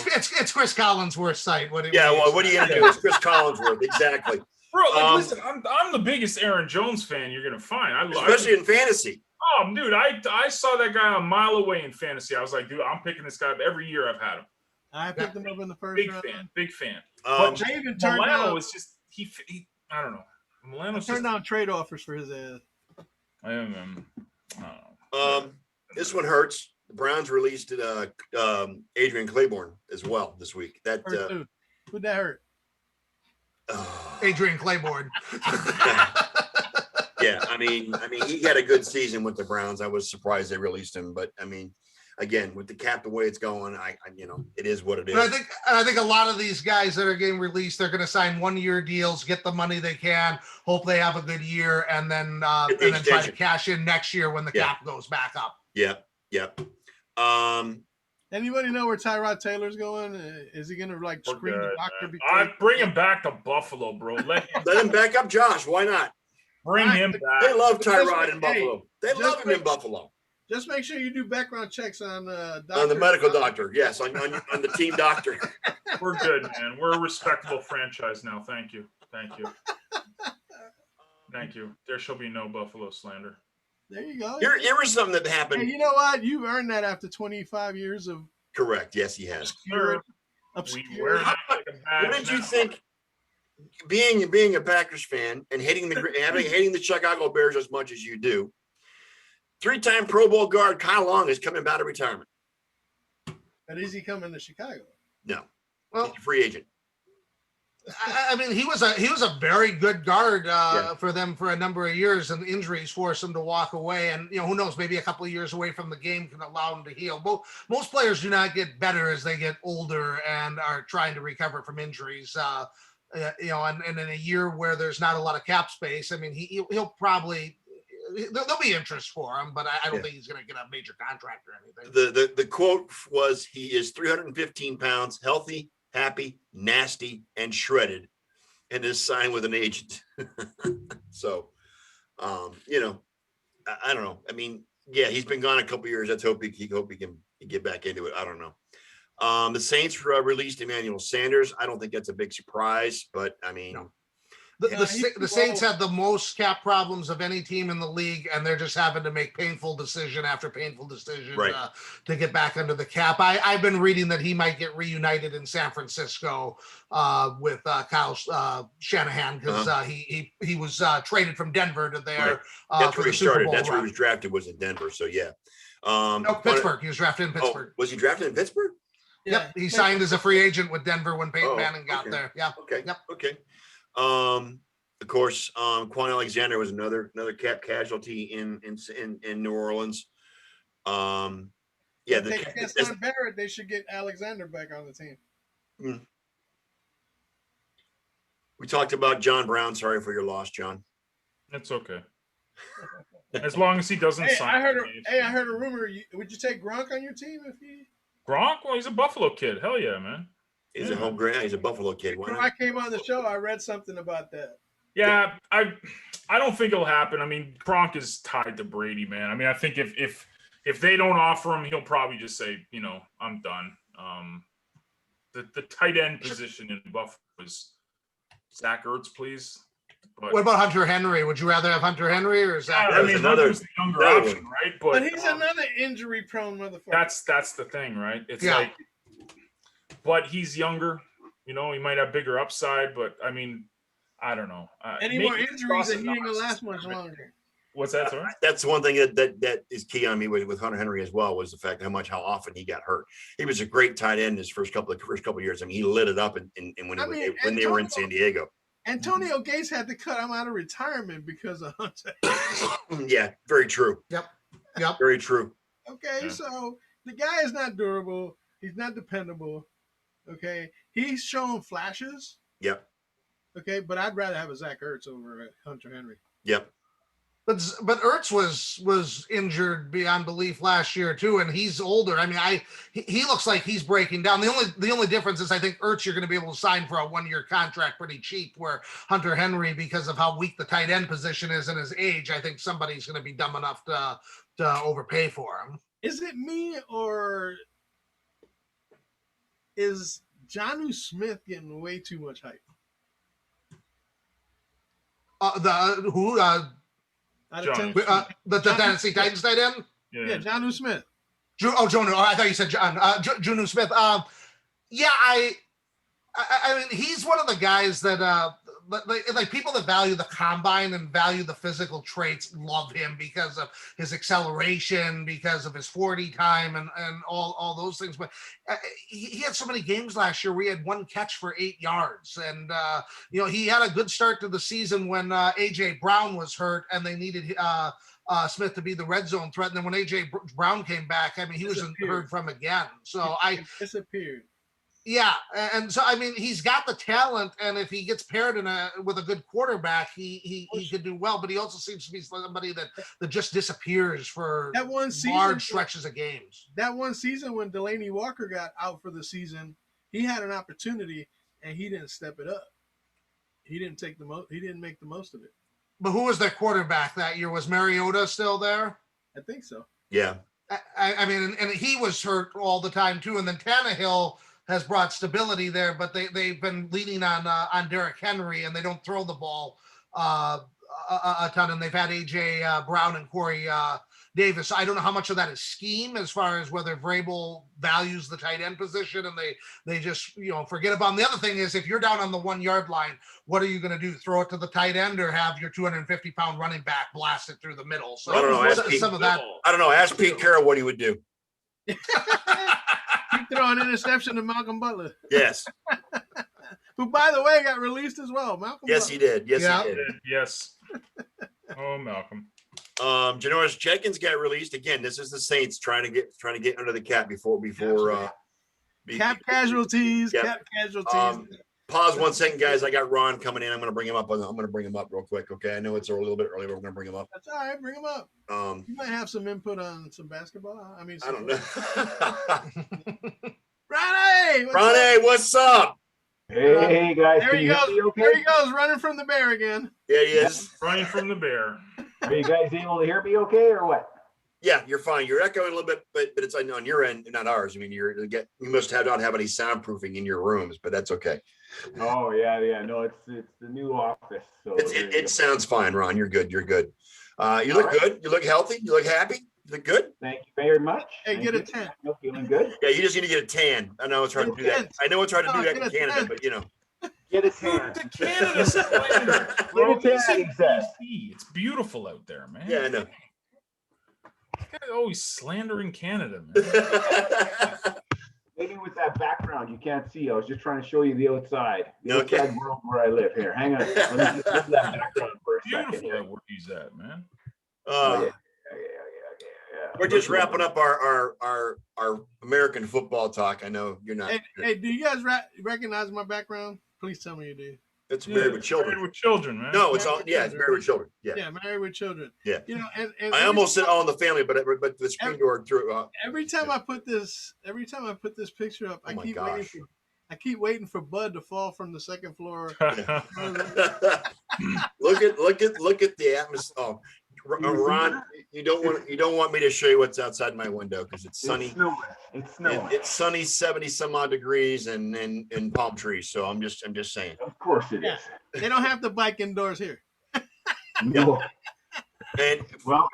It's Chris Collinsworth's site. What are you gonna do? It's Chris Collinsworth, exactly. Bro, listen, I'm the biggest Aaron Jones fan you're gonna find. Especially in fantasy. Oh, dude, I saw that guy a mile away in fantasy. I was like, dude, I'm picking this guy up every year I've had him. I picked him up in the first Big round. fan. Big fan. Um, I even turned Milano down, is just he. I don't know. Milano's turned just. down trade offers for his ass. I don't know. this one hurts. The Browns released Adrian Claiborne as well this week. That Hurt too. Who'd that hurt? Adrian Claiborne. Yeah, I mean, he had a good season with the Browns. I was surprised they released him, but I mean, again, with the cap the way it's going, I it is what it is. But I think a lot of these guys that are getting released, they're going to sign 1-year deals, get the money they can, hope they have a good year, and then try to cash in next year when the cap goes back up. Yep. Anybody know where Tyrod Taylor's going? Is he going to like scream the doctor? I bring him back to Buffalo, bro. Let him back up, Josh. Why not? Bring him back. They love Tyrod in Buffalo. They love him in Buffalo. Just make sure you do background checks on the medical doctor. Yes, on the team doctor. We're good, man. We're a respectable franchise now. Thank you. There shall be no Buffalo slander. There you go. Here was something that happened. Hey, you know what? You've earned that after 25 years of correct. Yes, he has. Obscure. What did you think? Being a Packers fan and hating the Chicago Bears as much as you do, 3-time Pro Bowl guard Kyle Long is coming out of retirement. But is he coming to Chicago? No. Well, he's a free agent. I mean, he was a very good guard for them for a number of years, and injuries forced him to walk away. And who knows? Maybe a couple of years away from the game can allow him to heal. Most players do not get better as they get older and are trying to recover from injuries. And in a year where there's not a lot of cap space, I mean, he'll probably. There'll be interest for him, but I don't think he's going to get a major contract or anything. The quote was, he is 315 pounds, healthy, happy, nasty, and shredded, and is signed with an agent. So, I don't know. I mean, yeah, he's been gone a couple of years. Let's hope he can get back into it. I don't know. The Saints released Emmanuel Sanders. I don't think that's a big surprise, but I mean, the Saints had the most cap problems of any team in the league, and they're just having to make painful decision after painful decision to get back under the cap. I've been reading that he might get reunited in San Francisco with Kyle Shanahan because he was traded from Denver to there. That's for where the he started. Super Bowl That's where he run. was drafted, was in Denver. So yeah. No, Pittsburgh. He was drafted in Pittsburgh. Was he drafted in Pittsburgh? Yep. He signed as a free agent with Denver when Peyton Manning got there. Yeah. Okay. Yep. Okay. Of course, Quan Alexander was another cap casualty in New Orleans. If they get Son Barrett, they should get Alexander back on the team. We talked about John Brown. Sorry for your loss, John. It's okay. As long as he doesn't sign. I heard a rumor. Would you take Gronk on your team if he? Gronk? Well, he's a Buffalo kid. Hell yeah, man. He's a home grad. He's a Buffalo kid. When I came on the show, I read something about that. Yeah, I don't think it'll happen. I mean, Gronk is tied to Brady, man. I mean, I think if they don't offer him, he'll probably just say, I'm done. The tight end position in Buffalo is Zach Ertz, please. But, what about Hunter Henry? Would you rather have Hunter Henry or Zach? I mean, Hunter's the younger option, right? But he's another injury-prone motherfucker. That's the thing, right? It's like, but he's younger. He might have bigger upside, but I mean, I don't know. Any more injuries, and he ain't gonna last much longer. What's that, sorry? That's one thing that is key on me with Hunter Henry as well, was the fact how often he got hurt. He was a great tight end his first couple of years. I mean, he lit it up when they were in San Diego. Antonio Gates had to cut him out of retirement because of Hunter. Yeah, very true. Yep. Very true. Okay, so the guy is not durable. He's not dependable. Okay, he's shown flashes. Yep. Okay, but I'd rather have a Zach Ertz over Hunter Henry. Yep. But Ertz was injured beyond belief last year too, and he's older. I mean, he looks like he's breaking down. The only difference is I think Ertz you're going to be able to sign for a 1-year contract pretty cheap, where Hunter Henry, because of how weak the tight end position is and his age, I think somebody's going to be dumb enough to overpay for him. Is it me, or is Jonnu Smith getting way too much hype? The Tennessee Titans tight end? Yeah, Jonnu Smith. Jonnu. I thought you said John. Jonnu Smith. Yeah, I mean, he's one of the guys that like people that value the combine and value the physical traits love him because of his acceleration, because of his 40 time, and all those things. But he had so many games last year where he had one catch for 8 yards, and he had a good start to the season when AJ Brown was hurt and they needed Smith to be the red zone threat. And then when AJ Brown came back, I mean, he wasn't heard from again. So It disappeared. Yeah, and so I mean, he's got the talent, and if he gets paired with a good quarterback, he could do well. But he also seems to be somebody that just disappears for That one season, large stretches of games. That one season when Delaney Walker got out for the season, he had an opportunity and he didn't step it up. He didn't take the most. He didn't make the most of it. But who was their quarterback that year? Was Mariota still there? I think so. Yeah. I mean, and he was hurt all the time too. And then Tannehill has brought stability there, but they've been leaning on Derrick Henry, and they don't throw the ball a ton. And they've had AJ Brown and Corey Davis. I don't know how much of that is scheme as far as whether Vrabel values the tight end position, and they just forget about. And the other thing is, if you're down on the 1 yard line, what are you going to do? Throw it to the tight end or have your 250-pound running back blast it through the middle? So I don't know. I don't know. Ask Pete Carroll what he would do. Keep throwing interception to Malcolm Butler. Yes. Who, by the way, got released as well. Malcolm Yes, Butler. he did. Yes, Yeah. he did. Yes. Oh, Malcolm. Janoris Jenkins got released again. This is the Saints trying to get under the cap before cap casualties. Yep. Cap casualties. Pause 1 second, guys. I got Ron coming in. I'm going to bring him up. Real quick. Okay. I know it's a little bit early, but we're going to bring him up. That's all right. Bring him up. You might have some input on some basketball. I don't know. Ronnie, what's up? Hey guys, There he goes. okay? There he goes, running from the bear again. Yeah, he is. Running from the bear. Are you guys able to hear me okay or what? Yeah, you're fine. You're echoing a little bit, but it's on your end, not ours. I mean, you must not have any soundproofing in your rooms, but that's okay. Oh yeah. No, it's the new office. So It sounds fine, Ron. You're good. You look good. You look healthy. You look happy. You look good. Thank you very much. Hey, Thank get you. a 10. I'm feeling good. Yeah, you just need to get a tan. I know it's hard to do that. I know it's hard to do that in Canada, but Get a tan. The Canada slander. Get a tan, It's in he said. BC. It's beautiful out there, man. Yeah, I know. This guy's always slandering Canada, man. Maybe with that background you can't see. I was just trying to show you the outside. The Okay. outside world where I live here. Hang on. Let me just move that background for a second Beautiful here. out where he's at, man. Yeah. We're just wrapping up our American football talk. I know you're not. Hey, do you guys recognize my background? Please tell me you do. It's Married with Children. Married with Children, man. No, it's all. Yeah, it's Married with Children. Yeah. Yeah, Married with Children. Yeah. And I almost said All in the Family, but the screen door threw. every time I put this picture up, Oh my I keep waiting for Bud to fall from the second floor. Look at the atmosphere. Oh, Ron, you don't want me to show you what's outside my window because it's sunny. It's snowing. It's sunny, 70 some odd degrees and palm trees. So I'm just saying. Of course it is. They don't have to bike indoors here. No. And Well,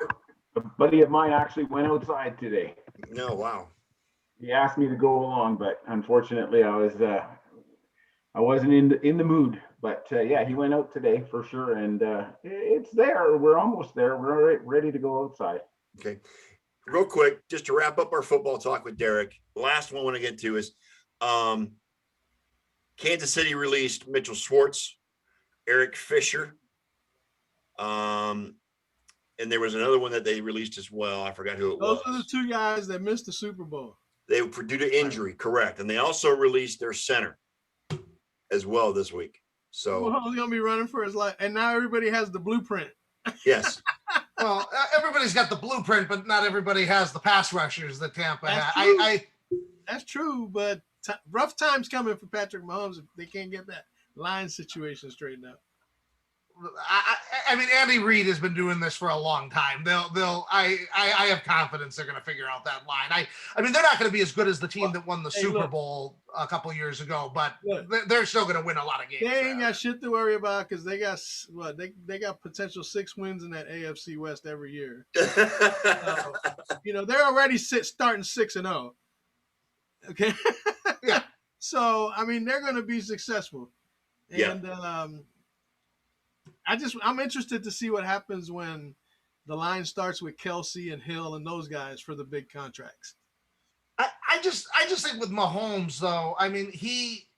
a buddy of mine actually went outside today. no, wow. He asked me to go along, but unfortunately I wasn't in the mood. But yeah, he went out today for sure, and it's there. We're almost there. We're ready to go outside. Okay. Real quick, just to wrap up our football talk with Derek. Last one I want to get to is Kansas City released Mitchell Schwartz, Eric Fisher. And there was another one that they released as well. I forgot who it was. Those are the two guys that missed the Super Bowl. They were due to injury, correct. And they also released their center as well this week. So He's gonna be running for his life, and now everybody has the blueprint. yes. Well, everybody's got the blueprint, but not everybody has the pass rushers that Tampa That's had. true. That's true, but rough times coming for Patrick Mahomes if they can't get that line situation straightened out. I mean, Andy Reid has been doing this for a long time. I have confidence they're going to figure out that line. I mean, they're not going to be as good as the team that won the Super Bowl a couple years ago, but they're still going to win a lot of games. They ain't got shit to worry about because they got they got potential 6 wins in that AFC West every year. They're already starting 6-0. Okay. Yeah. So I mean, they're going to be successful. And I'm interested to see what happens when the line starts with Kelsey and Hill and those guys for the big contracts. I just think with Mahomes though, I mean he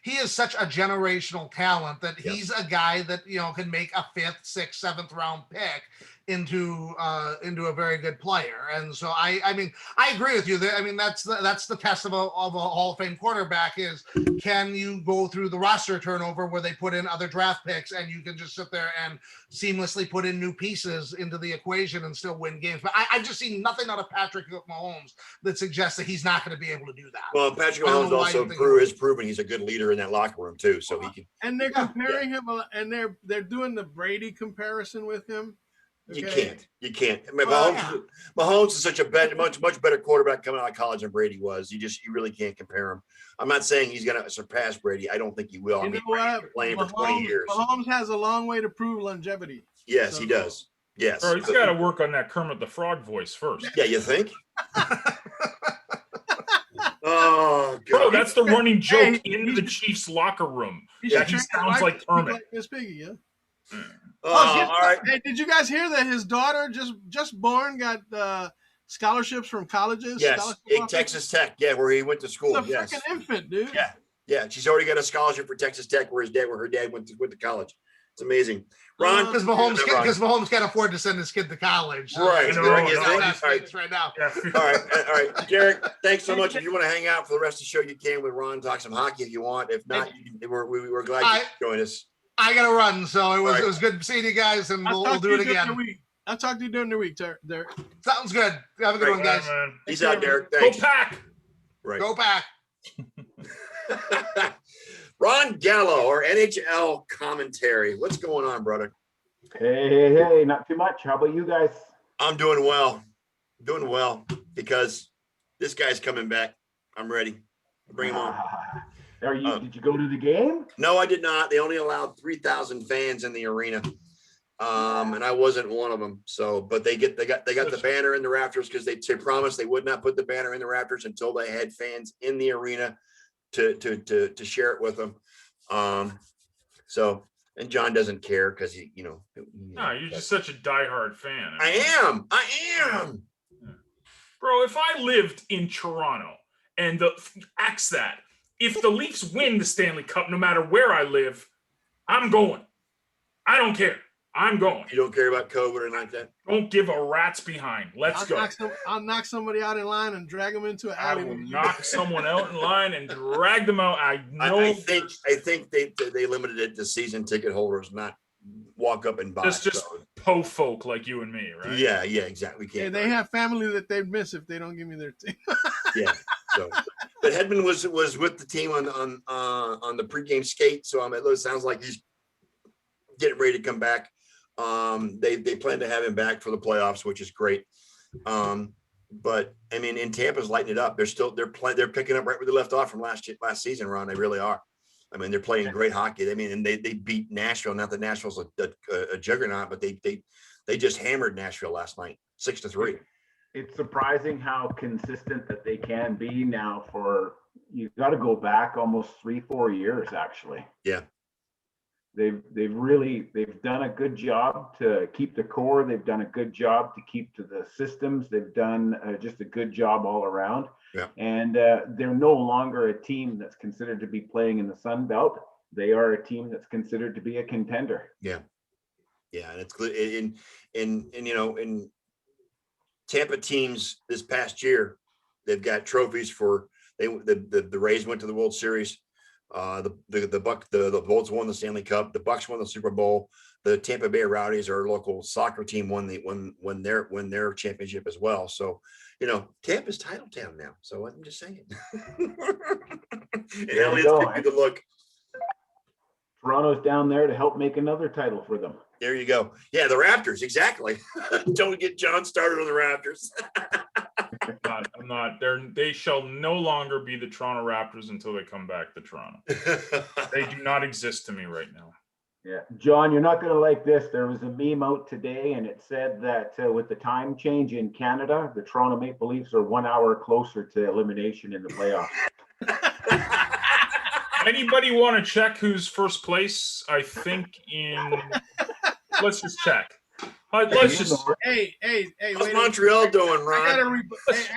is such a generational talent that he's a guy that can make a 5th, 6th, 7th round pick into a very good player. And so I mean I agree with you. I mean that's the test of a Hall of Fame quarterback is, can you go through the roster turnover where they put in other draft picks and you can just sit there and seamlessly put in new pieces into the equation and still win games. But I've just seen nothing out of Patrick Mahomes that suggests that he's not going to be able to do that. Well, Patrick Mahomes also has proven he's a good leader in that locker room too. So he can. And they're comparing him, and they're doing the Brady comparison with him. Okay. You can't. I mean, Mahomes is such a much better quarterback coming out of college than Brady was. You really can't compare him. I'm not saying he's going to surpass Brady. I don't think he will. Playing for 20 years. Mahomes has a long way to prove longevity. Yes, he does. Yes. Bro, he's got to work on that Kermit the Frog voice first. Yeah, you think? Oh, God. Bro, that's the running joke in the Chiefs locker room. He sounds like Kermit. Like Miss Piggy, yeah. All right. Hey, did you guys hear that his daughter just born got scholarships from colleges? Yes, in Texas Tech. Yeah, where he went to school. It's a freaking infant, dude. Yeah. She's already got a scholarship for Texas Tech, where her dad went to college. It's amazing. Ron, because Mahomes can't afford to send his kid to college. Right. Right now. Yeah. All right. Derek, thanks so much. If you want to hang out for the rest of the show, you can with Ron, talk some hockey if you want. If not, we're glad you could join us. I got to run, so it was good seeing you guys, and we'll do it again. I'll talk to you during the week, Derek. Sounds good. Have a good one, guys. Peace out, Derek. Thanks. Go Pack. Right. Go Pack. Ron Gallo, our NHL commentary. What's going on, brother? Hey, not too much. How about you guys? I'm doing well. Because this guy's coming back. I'm ready. Bring him on. Did you go to the game? No, I did not. They only allowed 3,000 fans in the arena. And I wasn't one of them. So, but they got the banner in the rafters because they promised they would not put the banner in the rafters until they had fans in the arena to share it with them. So, and John doesn't care because No, you're just such a diehard fan. I am. Bro, if I lived in Toronto and if the Leafs win the Stanley Cup, no matter where I live, I'm going. I don't care. I'm going. You don't care about COVID or like that? Don't give a rat's behind. Let's go. I'll knock somebody out in line and drag them into an alley. I will knock someone out in line and drag them out. I think they limited it to season ticket holders, not walk up and buy. Just po folk like you and me, right? Yeah, exactly. They have family that they'd miss if they don't give me their team. Yeah. So, but Hedman was with the team on the pregame skate. So it sounds like he's getting ready to come back. They plan to have him back for the playoffs, which is great. But I mean, in Tampa's lighting it up. They're picking up right where they left off from last season, Ron. They really are. I mean, they're playing great hockey. I mean, and they beat Nashville. Not that Nashville's a juggernaut, but they just hammered Nashville last night, 6-3. It's surprising how consistent that they can be now. You've got to go back almost 3-4 years, actually. Yeah. They've done a good job to keep the core. They've done a good job to keep to the systems. They've done just a good job all around. Yeah. And they're no longer a team that's considered to be playing in the Sun Belt. They are a team that's considered to be a contender. Yeah. And it's in Tampa teams this past year, they've got trophies for the Rays went to the World Series. The Bolts won the Stanley Cup. The Bucks won the Super Bowl. The Tampa Bay Rowdies, our local soccer team, won their championship as well. So, Tampa's title town now. So I'm just saying. And Elliott's giving me the look. Toronto's down there to help make another title for them. There you go. Yeah, the Raptors, exactly. Don't get John started on the Raptors. I'm not. They shall no longer be the Toronto Raptors until they come back to Toronto. They do not exist to me right now. Yeah, John, you're not going to like this. There was a meme out today, and it said that with the time change in Canada, the Toronto Maple Leafs are 1 hour closer to elimination in the playoffs. Anybody want to check who's first place? I think let's just check. Let's just. Hey, What's wait. Montreal doing, Ron? I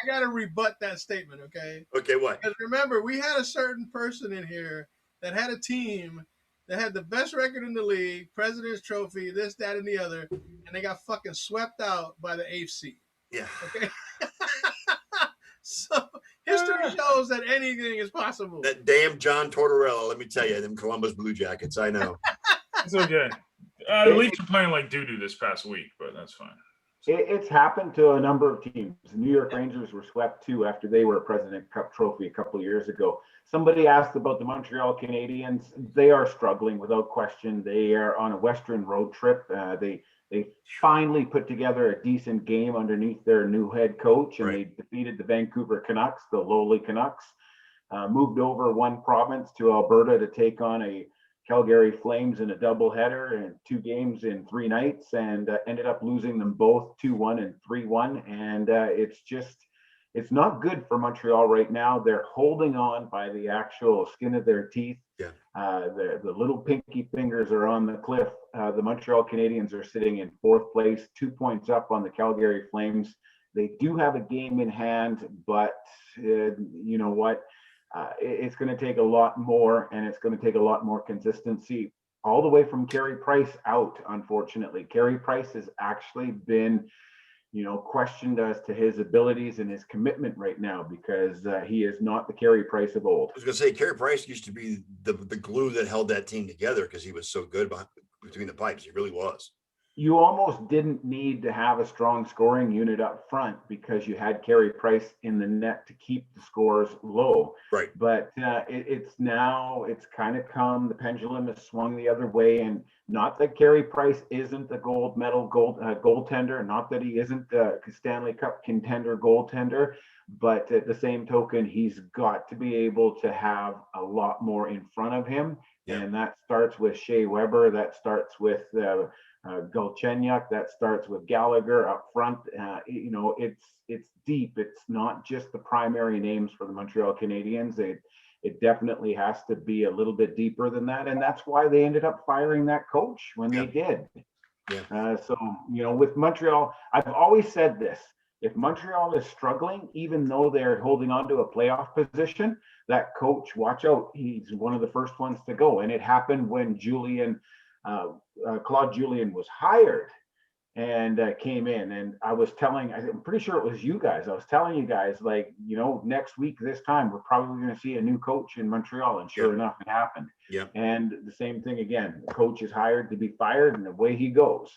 gotta rebut that statement, okay? Okay, what? Because remember, we had a certain person in here that had a team that had the best record in the league, President's Trophy, this, that, and the other, and they got fucking swept out by the AFC. Yeah. Okay. So history shows that anything is possible. That damn John Tortorella, let me tell you, them Columbus Blue Jackets, I know. It's okay. At least you're playing like doo-doo this past week, but that's fine. It's happened to a number of teams. The New York Rangers were swept too after they were a President Cup trophy a couple of years ago. Somebody asked about the Montreal Canadiens. They are struggling without question. They are on a Western road trip. They finally put together a decent game underneath their new head coach, and Right. they defeated the Vancouver Canucks, the lowly Canucks. Moved over one province to Alberta to take on a Calgary Flames in a doubleheader and 2 games in 3 nights, and ended up losing them both 2-1 and 3-1. And it's not good for Montreal right now. They're holding on by the actual skin of their teeth. Yeah. The little pinky fingers are on the cliff. The Montreal Canadiens are sitting in 4th place, 2 points up on the Calgary Flames. They do have a game in hand, but you know what? It's going to take a lot more, and it's going to take a lot more consistency all the way from Carey Price out, unfortunately. Carey Price has actually been, questioned as to his abilities and his commitment right now, because he is not the Carey Price of old. I was going to say, Carey Price used to be the glue that held that team together because he was so good between the pipes. He really was. You almost didn't need to have a strong scoring unit up front because you had Carey Price in the net to keep the scores low. Right. But it's kind of come, the pendulum has swung the other way. And not that Carey Price isn't the gold medal goaltender, not that he isn't the Stanley Cup contender goaltender, but at the same token, he's got to be able to have a lot more in front of him. Yeah. And that starts with Shea Weber, that starts with Galchenyuk, that starts with Gallagher up front. It's deep. It's not just the primary names for the Montreal Canadiens. It definitely has to be a little bit deeper than that, and that's why they ended up firing that coach when they did. Yeah. So with Montreal, I've always said this: if Montreal is struggling, even though they're holding on to a playoff position, that coach, watch out, he's one of the first ones to go. And it happened when Claude Julien was hired and came in. And I'm pretty sure it was you guys. I was telling you guys, next week, this time, we're probably going to see a new coach in Montreal. And sure enough, it happened. Yeah. And the same thing again, the coach is hired to be fired, and away he goes.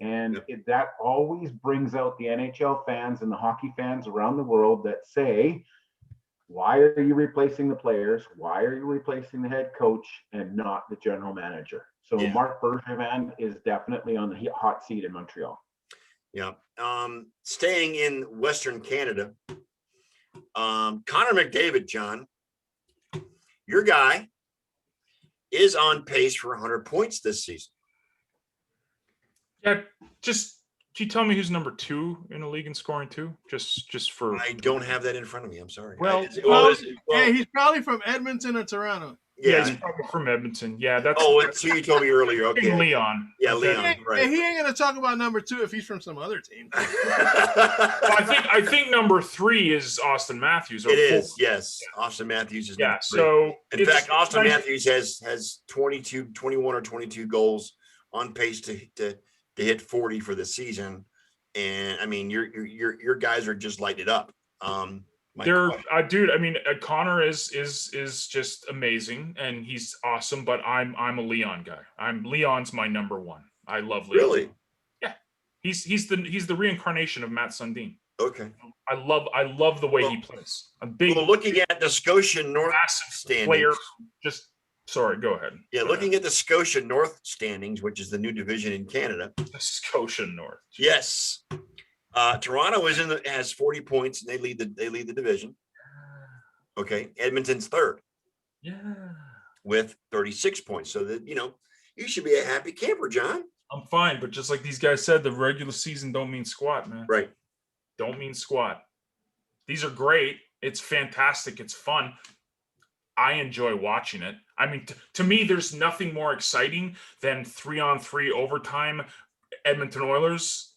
And that always brings out the NHL fans and the hockey fans around the world that say, why are you replacing the players? Why are you replacing the head coach and not the general manager? So Marc Bergevin is definitely on the hot seat in Montreal. Yeah. Staying in Western Canada, Connor McDavid, John, your guy, is on pace for 100 points this season. Yeah, can you tell me who's number 2 in the league in scoring too? Just for I don't have that in front of me. I'm sorry. He's probably from Edmonton or Toronto. Yeah, he's probably from Edmonton. Yeah, that's. It's who you told me earlier. Okay, Leon. Yeah, Leon. Right. He ain't gonna talk about number 2 if he's from some other team. I think number 3 is Austin Matthews. It is, yes. Austin Matthews is. Yeah. So in fact, Austin Matthews has 21 or 22 goals, on pace to hit 40 for the season. And I mean, your guys are just lighting it up. Dude, I mean, Connor is just amazing, and he's awesome, but I'm a Leon guy. Leon's my number 1. I love Leon. Really? Yeah. He's the reincarnation of Matt Sundin. Okay. I love the way he plays. I'm big. Well, looking at the Scotia North standings. Player, sorry, go ahead. Yeah, looking at the Scotia North standings, which is the new division in Canada. The Scotia North. Yes. Toronto has 40 points, and they lead the division. Okay. Edmonton's 3rd. Yeah. With 36 points. So that you should be a happy camper, John. I'm fine, but just like these guys said, the regular season don't mean squat, man. Right. Don't mean squat. These are great. It's fantastic. It's fun. I enjoy watching it. I mean, to me, there's nothing more exciting than 3-on-3 overtime, Edmonton Oilers,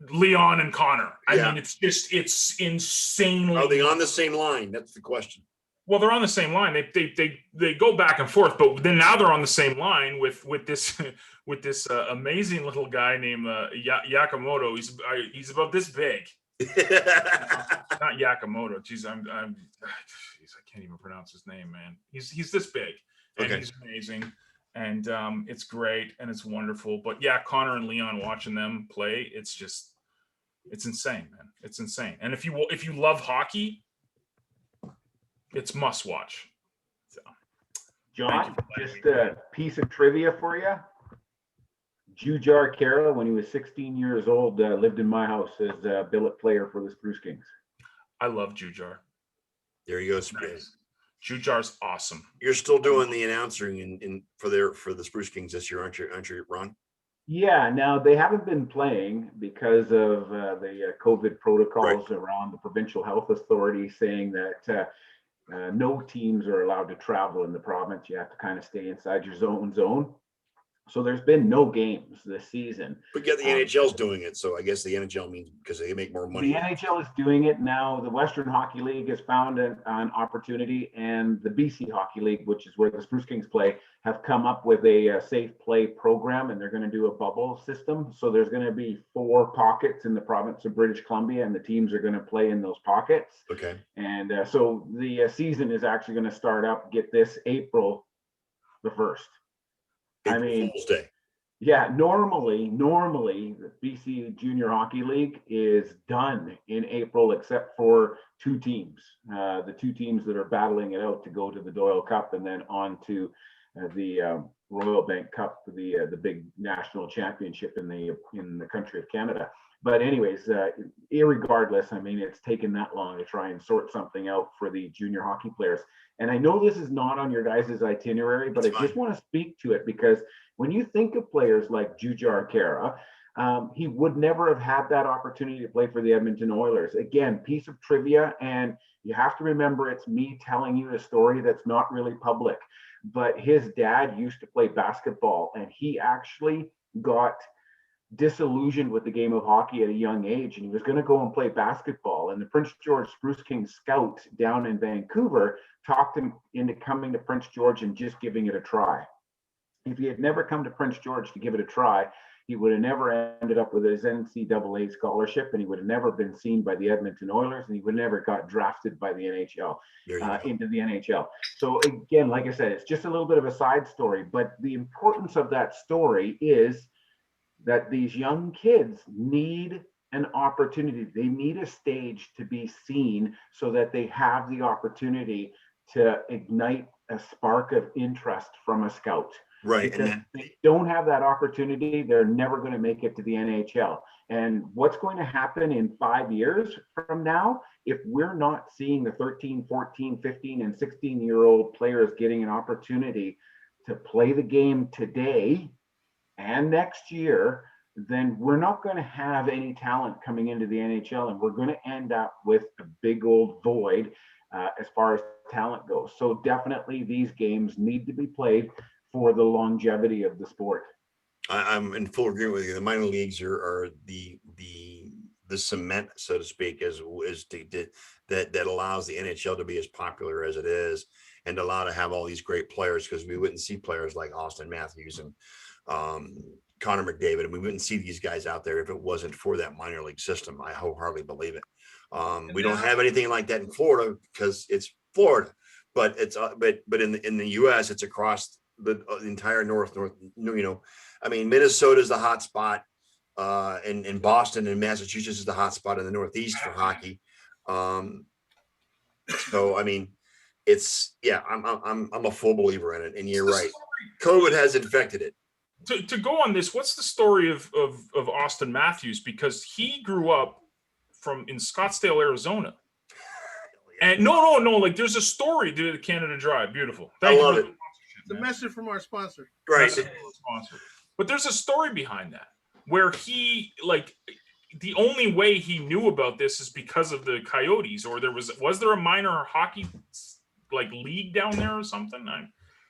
Leon and Connor. I mean, it's insanely. Are they on the same line? That's the question. Well, they're on the same line. They go back and forth, but then now they're on the same line with this amazing little guy named Yakamoto. He's about this big. Not Yakamoto. Jeez, I can't even pronounce his name, man. He's this big, and he's amazing, and it's great and it's wonderful. But yeah, Connor and Leon, watching them play, it's insane, man. It's insane. And if you love hockey, it's must watch. So, John, just a piece of trivia for you. Jujar Kara, when he was 16 years old, lived in my house as a billet player for the Spruce Kings. I love Jujar. There you go. Nice. Jujar's awesome. You're still doing the announcing for the Spruce Kings this year, aren't you, Ron? Yeah, now they haven't been playing because of the COVID protocols around the provincial health authority saying that no teams are allowed to travel in the province. You have to kind of stay inside your zone. So there's been no games this season. But yet the NHL's doing it, so I guess the NHL means because they make more money. The NHL is doing it now. The Western Hockey League has found an opportunity, and the BC Hockey League, which is where the Spruce Kings play, have come up with a safe play program, and they're going to do a bubble system. So there's going to be 4 pockets in the province of British Columbia, and the teams are going to play in those pockets. Okay. And so the season is actually going to start up, get this, April the 1st. April Fool's Day. Yeah, normally the BC Junior Hockey League is done in April, except for 2 teams. The 2 teams that are battling it out to go to the Doyle Cup and then on to the Royal Bank Cup, the big national championship in the country of Canada. But anyways, irregardless, I mean, it's taken that long to try and sort something out for the junior hockey players. And I know this is not on your guys' itinerary, but I just want to speak to it because when you think of players like Jujar Kara, he would never have had that opportunity to play for the Edmonton Oilers. Again, piece of trivia, and you have to remember it's me telling you a story that's not really public. But his dad used to play basketball, and he actually got disillusioned with the game of hockey at a young age, and he was going to go and play basketball. And the Prince George Spruce King scout down in Vancouver talked him into coming to Prince George and just giving it a try. If he had never come to Prince George to give it a try, he would have never ended up with his NCAA scholarship, and he would have never been seen by the Edmonton Oilers, and he would never got drafted by the NHL into the NHL. So again, like I said, it's just a little bit of a side story, but the importance of that story is that these young kids need an opportunity. They need a stage to be seen so that they have the opportunity to ignite a spark of interest from a scout. Right. Because if they don't have that opportunity, they're never going to make it to the NHL. And what's going to happen in 5 years from now, if we're not seeing the 13, 14, 15, and 16-year-old players getting an opportunity to play the game today and next year, then we're not going to have any talent coming into the NHL, and we're going to end up with a big old void as far as talent goes. So definitely these games need to be played for the longevity of the sport. I'm in full agreement with you. The minor leagues are the cement, so to speak, that allows the NHL to be as popular as it is, and allow to have all these great players, because we wouldn't see players like Austin Matthews and Connor McDavid, and we wouldn't see these guys out there if it wasn't for that minor league system. I wholeheartently believe it. We don't have anything like that in Florida because it's Florida, but it's but in the U.S. it's across the entire north. I mean, Minnesota is the hot spot, and Boston and Massachusetts is the hot spot in the Northeast for hockey. So I mean, I'm a full believer in it, and you're right. COVID has infected it. To go on this, what's the story of Austin Matthews? Because he grew up in Scottsdale, Arizona. And no, like there's a story to the Canada Drive. Beautiful. I love it. It's a message from our sponsor. Right. But there's a story behind that where he, like, the only way he knew about this is because of the Coyotes, or was there a minor hockey like league down there or something?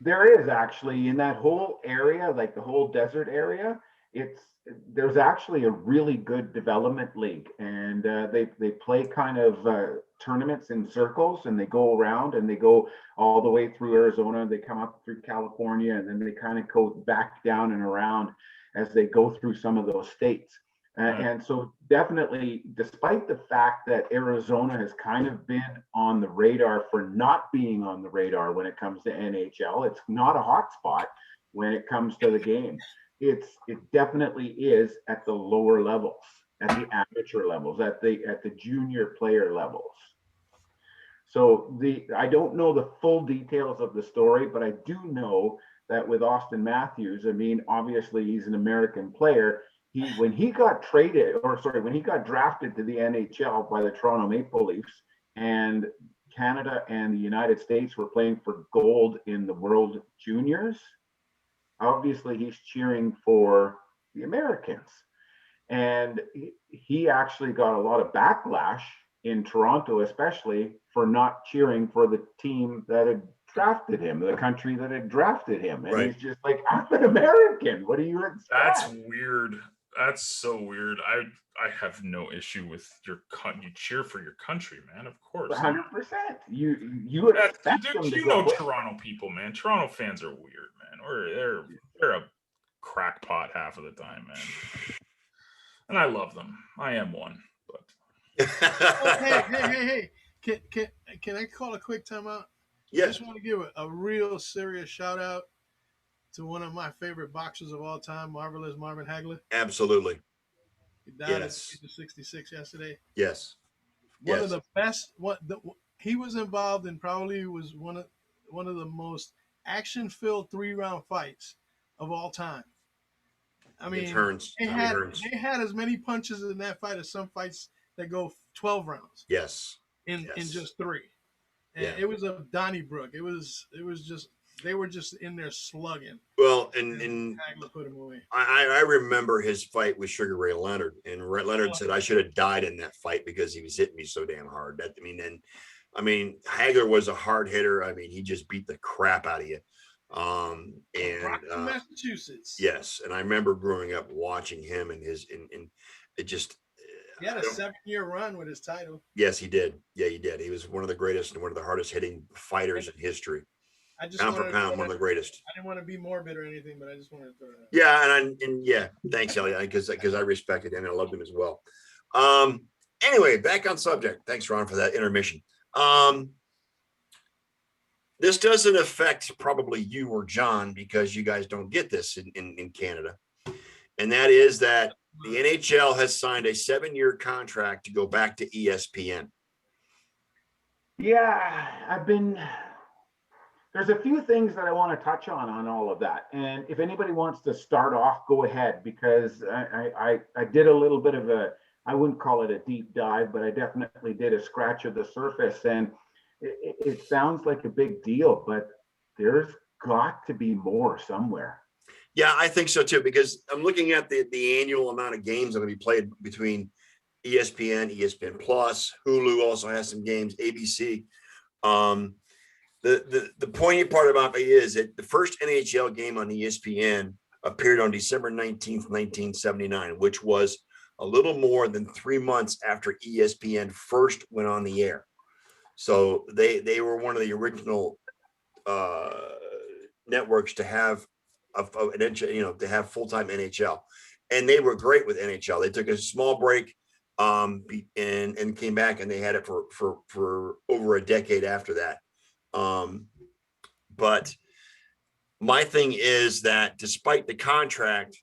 There is actually in that whole area, like the whole desert area. There's actually a really good development league, and they play kind of tournaments in circles, and they go around and they go all the way through Arizona. They come up through California, and then they kind of go back down and around as they go through some of those states. And so definitely, despite the fact that Arizona has kind of been on the radar for not being on the radar when it comes to NHL, it's not a hot spot when it comes to the game. It definitely is at the lower levels, at the amateur levels, at the junior player levels. So I don't know the full details of the story, but I do know that with Austin Matthews, I mean, obviously he's an American player. When he got drafted to the NHL by the Toronto Maple Leafs, and Canada and the United States were playing for gold in the World Juniors, obviously he's cheering for the Americans. And he actually got a lot of backlash in Toronto, especially for not cheering for the team that had drafted him, the country that had drafted him. And he's just like, I'm an American. What do you expect? That's weird. That's so weird. I have no issue with you cheer for your country, man. Of course. 100%. You expect them to go. Toronto people, man. Toronto fans are weird, man. They're a crackpot half of the time, man. And I love them. I am one, but hey. Can I call a quick timeout? Yeah. I just want to give a real serious shout out to one of my favorite boxers of all time, Marvelous Marvin Hagler. Absolutely. He died at 66 yesterday. Yes. One of the best. He was involved in probably was one of the most action-filled 3-round fights of all time. I mean, they had as many punches in that fight as some fights that go 12 rounds. Yes. In just 3. And it was a Donnybrook. It was just they were just in there slugging. Well, and Hagler put him away. I remember his fight with Sugar Ray Leonard, and Leonard said I should have died in that fight because he was hitting me so damn hard. Hagler was a hard hitter. I mean, he just beat the crap out of you. Massachusetts. Yes, and I remember growing up watching him and it just. He had a 7-year run with his title. Yes, he did. Yeah, he did. He was one of the greatest and one of the hardest hitting fighters in history. Pound for pound, one of the greatest. I didn't want to be morbid or anything, but I just wanted to throw that. Yeah, thanks, Elliot, because I respected him and I loved him as well. Anyway, back on subject. Thanks, Ron, for that intermission. This doesn't affect probably you or John because you guys don't get this in Canada, and that is that the NHL has signed a 7-year contract to go back to ESPN. Yeah, there's a few things that I want to touch on all of that. And if anybody wants to start off, go ahead, because I did a little bit of I wouldn't call it a deep dive, but I definitely did a scratch of the surface. And it sounds like a big deal, but there's got to be more somewhere. Yeah, I think so too, because I'm looking at the annual amount of games that will be played between ESPN, ESPN Plus, Hulu also has some games, ABC. The poignant part about it is that the first NHL game on ESPN appeared on December 19th, 1979, which was a little more than 3 months after ESPN first went on the air. So they were one of the original networks to have to have full-time NHL, and they were great with NHL. They took a small break and came back, and they had it for over a decade after that. But my thing is that despite the contract,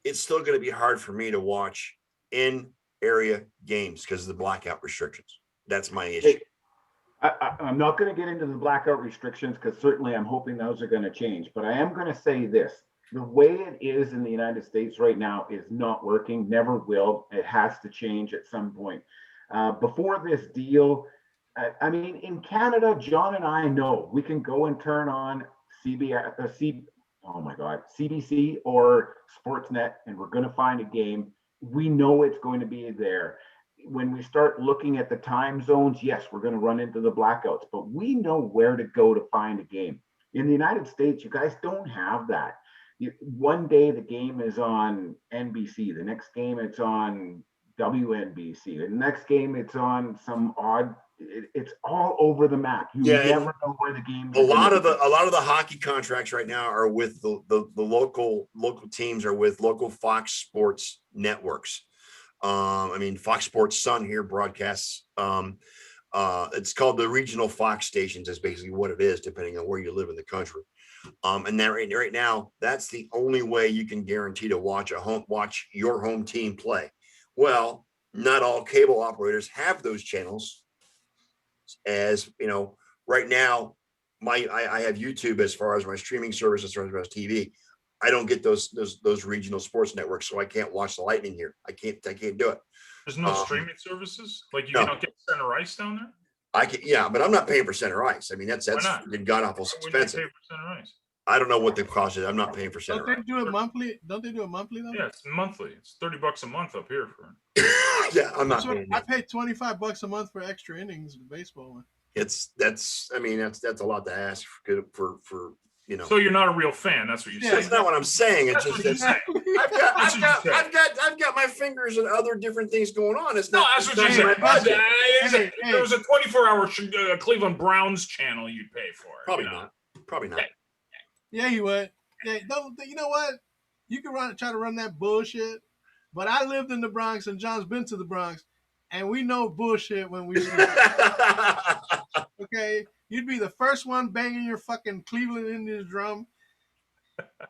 it's still going to be hard for me to watch in area games because of the blackout restrictions. That's my issue. I'm not going to get into the blackout restrictions because certainly I'm hoping those are going to change. But I am going to say this. The way it is in the United States right now is not working, never will. It has to change at some point. Before this deal, in Canada, John and I know we can go and turn on CBC or Sportsnet, and we're going to find a game. We know it's going to be there. when we start looking at the time zones, yes, we're going to run into the blackouts, but we know where to go to find a game. In the United States, you guys don't have that. One day the game is on NBC, the next game it's on WNBC, the next game it's on some odd. It's all over the map. You never know where the game. A lot of the hockey contracts right now are with the local teams are with local Fox Sports networks. I mean, Fox Sports Sun here broadcasts. It's called the regional Fox stations. Is basically what it is, depending on where you live in the country. And that right now, that's the only way you can guarantee to watch your home team play. Well, not all cable operators have those channels. As you know, right now, I have YouTube as far as my streaming service, as far as TV. I don't get those regional sports networks, so I can't watch the Lightning here. I can't do it. There's no streaming services? Like you No. don't get center ice down there? I can, yeah, but I'm not paying for center ice. I mean, that's not? god awful Why wouldn't you expensive. pay for center ice? I don't know what the cost is. I'm not paying for center Don't ice. they do it monthly? Don't they do it monthly though? Yeah, it's monthly. It's $30 a month up here for. Yeah, I'm not So paying. I pay $25 a month for extra innings in baseball. That's a lot to ask for you know. So you're not a real fan. That's what you're Yeah, saying. That's not what I'm saying. It's That's just what you're saying. I've got my fingers in other different things going on. It's No, not. that's what it's you not said. my budget. Hey, If there was a 24-hour Cleveland Browns channel, you'd pay for it. Probably you know? not. Probably not. Yeah, you would. Yeah, don't you know what? You can try to run that bullshit. But I lived in the Bronx and John's been to the Bronx, and we know bullshit when we see it. Okay? You'd be the first one banging your fucking Cleveland Indians drum.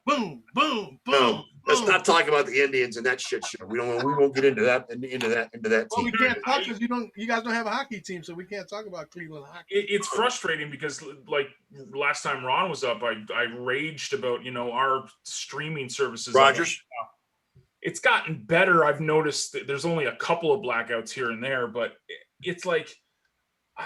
Boom, boom, boom. No, let's boom. not talk about the Indians and that shit show. We won't get into that. Well, we Team. can't talk because you guys don't have a hockey team, so we can't talk about Cleveland hockey. It's frustrating because, like last time Ron was up, I raged about our streaming services. Rogers. It's gotten better. I've noticed that there's only a couple of blackouts here and there, but it's like,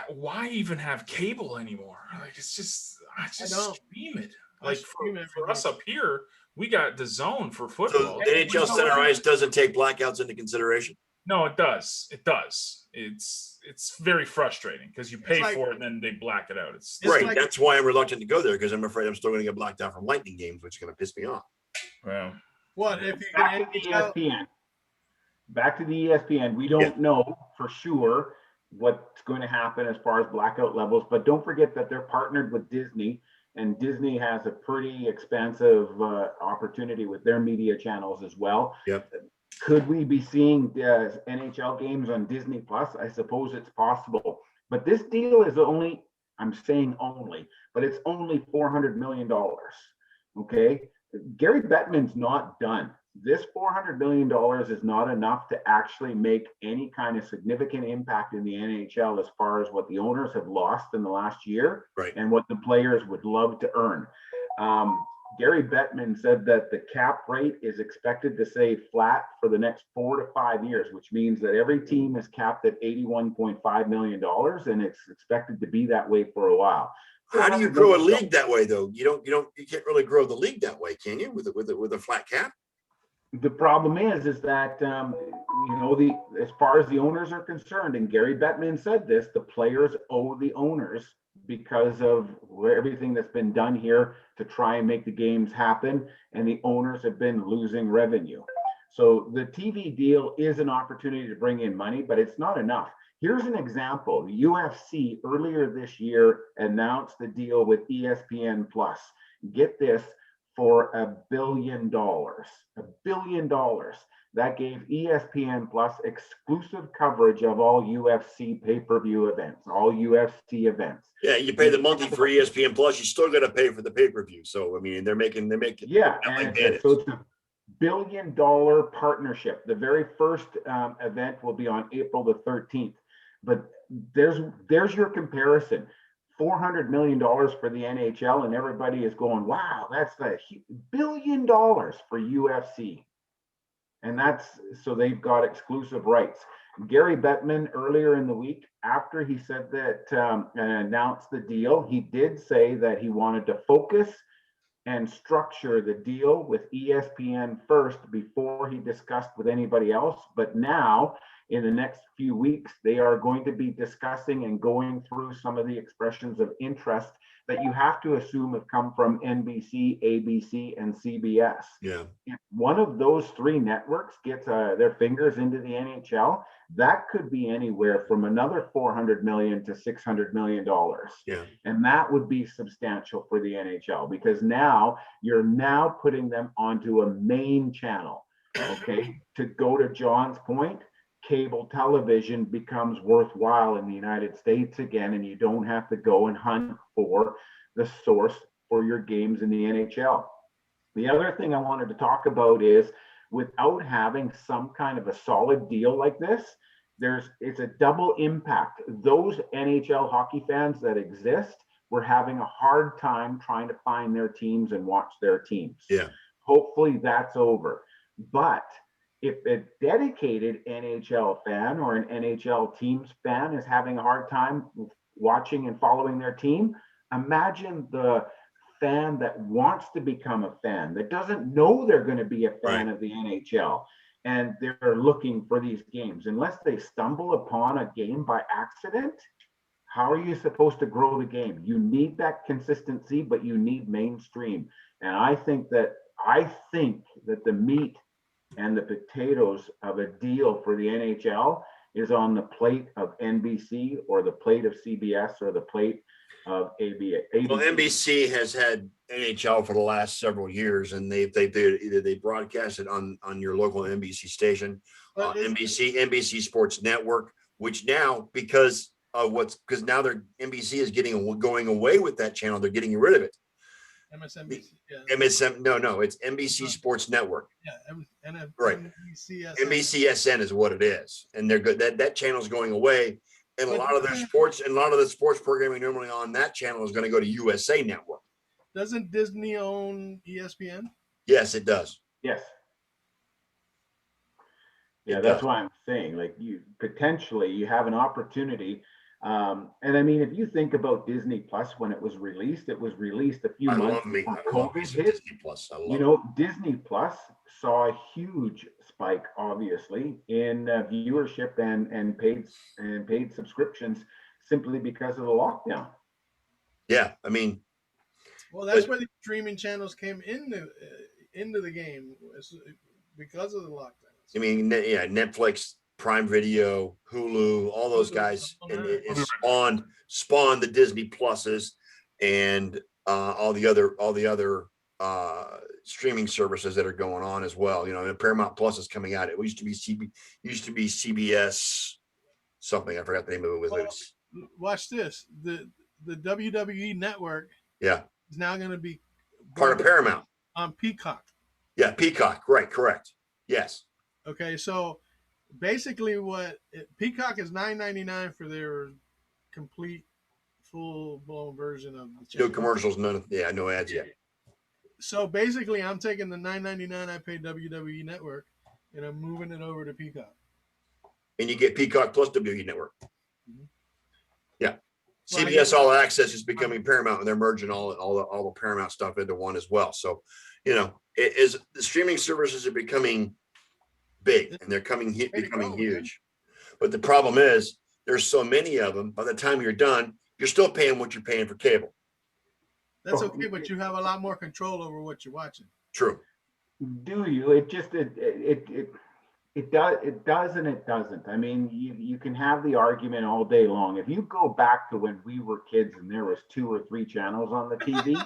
why even have cable anymore? Like it's just stream it. Like for us up here, we got the zone for football. So the NHL center ice doesn't take blackouts into consideration. No, it does. It does. It's very frustrating because you pay for it and then they black it out. It's right. like, that's why I'm reluctant to go there because I'm afraid I'm still going to get blacked out from Lightning games, which is going to piss me off. well. What if you Back get to the ESPN. Back to the ESPN. We don't know for sure what's going to happen as far as blackout levels, but don't forget that they're partnered with Disney, and Disney has a pretty expansive opportunity with their media channels as well. Yep. Could we be seeing NHL games on Disney Plus? I suppose it's possible, but this deal is only, I'm saying only, but it's only $400 million. Okay. Gary Bettman's not done. This $400 million is not enough to actually make any kind of significant impact in the NHL as far as what the owners have lost in the last year, right, and what the players would love to earn. Gary Bettman said that the cap rate is expected to stay flat for the next 4 to 5 years, which means that every team is capped at $81.5 million, and it's expected to be that way for a while. How do you grow a league that way, though? You can't really grow the league that way, can you? With a flat cap? The problem is that as far as the owners are concerned, and Gary Bettman said this, the players owe the owners because of everything that's been done here to try and make the games happen, and the owners have been losing revenue. So the TV deal is an opportunity to bring in money, but it's not enough. Here's an example. The UFC earlier this year announced the deal with ESPN Plus. Get this, for $1 billion. $1 billion. That gave ESPN Plus exclusive coverage of all UFC pay-per-view events, all UFC events. Yeah, you pay the monthly for ESPN Plus. You still got to pay for the pay-per-view. So I mean, they're making. Yeah, and so it's a $1 billion partnership. The very first event will be on April the 13th. But there's your comparison. $400 million for the NHL, and everybody is going, wow, that's $1 billion for UFC. And so they've got exclusive rights. Gary Bettman earlier in the week, after he said that and announced the deal, he did say that he wanted to focus and structure the deal with ESPN first before he discussed with anybody else. But now, in the next few weeks, they are going to be discussing and going through some of the expressions of interest that you have to assume have come from NBC, ABC, and CBS. Yeah. If one of those three networks gets their fingers into the NHL, that could be anywhere from another $400 million to $600 million. Yeah. And that would be substantial for the NHL, because now you're putting them onto a main channel. Okay. To go to John's point, cable television becomes worthwhile in the United States again, and you don't have to go and hunt for the source for your games in the NHL. The other thing I wanted to talk about is, without having some kind of a solid deal like this, it's a double impact. Those NHL hockey fans that exist were having a hard time trying to find their teams and watch their teams. Yeah. Hopefully that's over. But if a dedicated NHL fan or an NHL teams fan is having a hard time watching and following their team, imagine the fan that wants to become a fan, that doesn't know they're going to be a fan of the NHL, and they're looking for these games. Unless they stumble upon a game by accident, how are you supposed to grow the game? You need that consistency, but you need mainstream. And I think that the meat and the potatoes of a deal for the NHL is on the plate of NBC or the plate of CBS or the plate of ABC. Well, NBC has had NHL for the last several years, and they broadcast it on your local NBC station, NBC Sports Network, which now, because now NBC is going away with that channel, they're getting rid of it. MSNBC. Yeah. It's NBC Sports Network. Yeah, right. NBCSN is what it is, and they're good. That channel is going away, and a lot of the sports programming normally on that channel is going to go to USA Network. Doesn't Disney own ESPN? Yes, it does. Yes. Yeah, that's why I'm saying, like, you have an opportunity. And I mean, if you think about Disney Plus, when it was released a few months before COVID hit. Disney Plus. Disney Plus saw a huge spike, obviously, in viewership and paid subscriptions simply because of the lockdown. Yeah, I mean, well, that's where the streaming channels came into the game, because of the lockdown. I mean, yeah, Netflix, Prime Video, Hulu, all those guys, and it spawned the Disney Pluses and all the other streaming services that are going on as well. And Paramount Plus is coming out. It used to be CBS something. I forgot the name of it. Watch this. The WWE network. Yeah. Is now going to be part of Paramount on Peacock. Yeah, Peacock. Right. Correct. Yes. Okay, so basically Peacock is $9.99 for their complete full-blown version of the channel. No commercials, no ads yet. So basically I'm taking the $9.99 I paid WWE Network and I'm moving it over to Peacock. And you get Peacock plus WWE Network. Mm-hmm. Yeah. CBS All Access is becoming Paramount, and they're merging all the Paramount stuff into one as well. So, the streaming services are becoming big, and they're becoming huge. But the problem is there's so many of them. By the time you're done, you're still paying what you're paying for cable. That's okay, but you have a lot more control over what you're watching. True. Do you? It does and it doesn't. I mean, you can have the argument all day long. If you go back to when we were kids and there was 2 or 3 channels on the TV,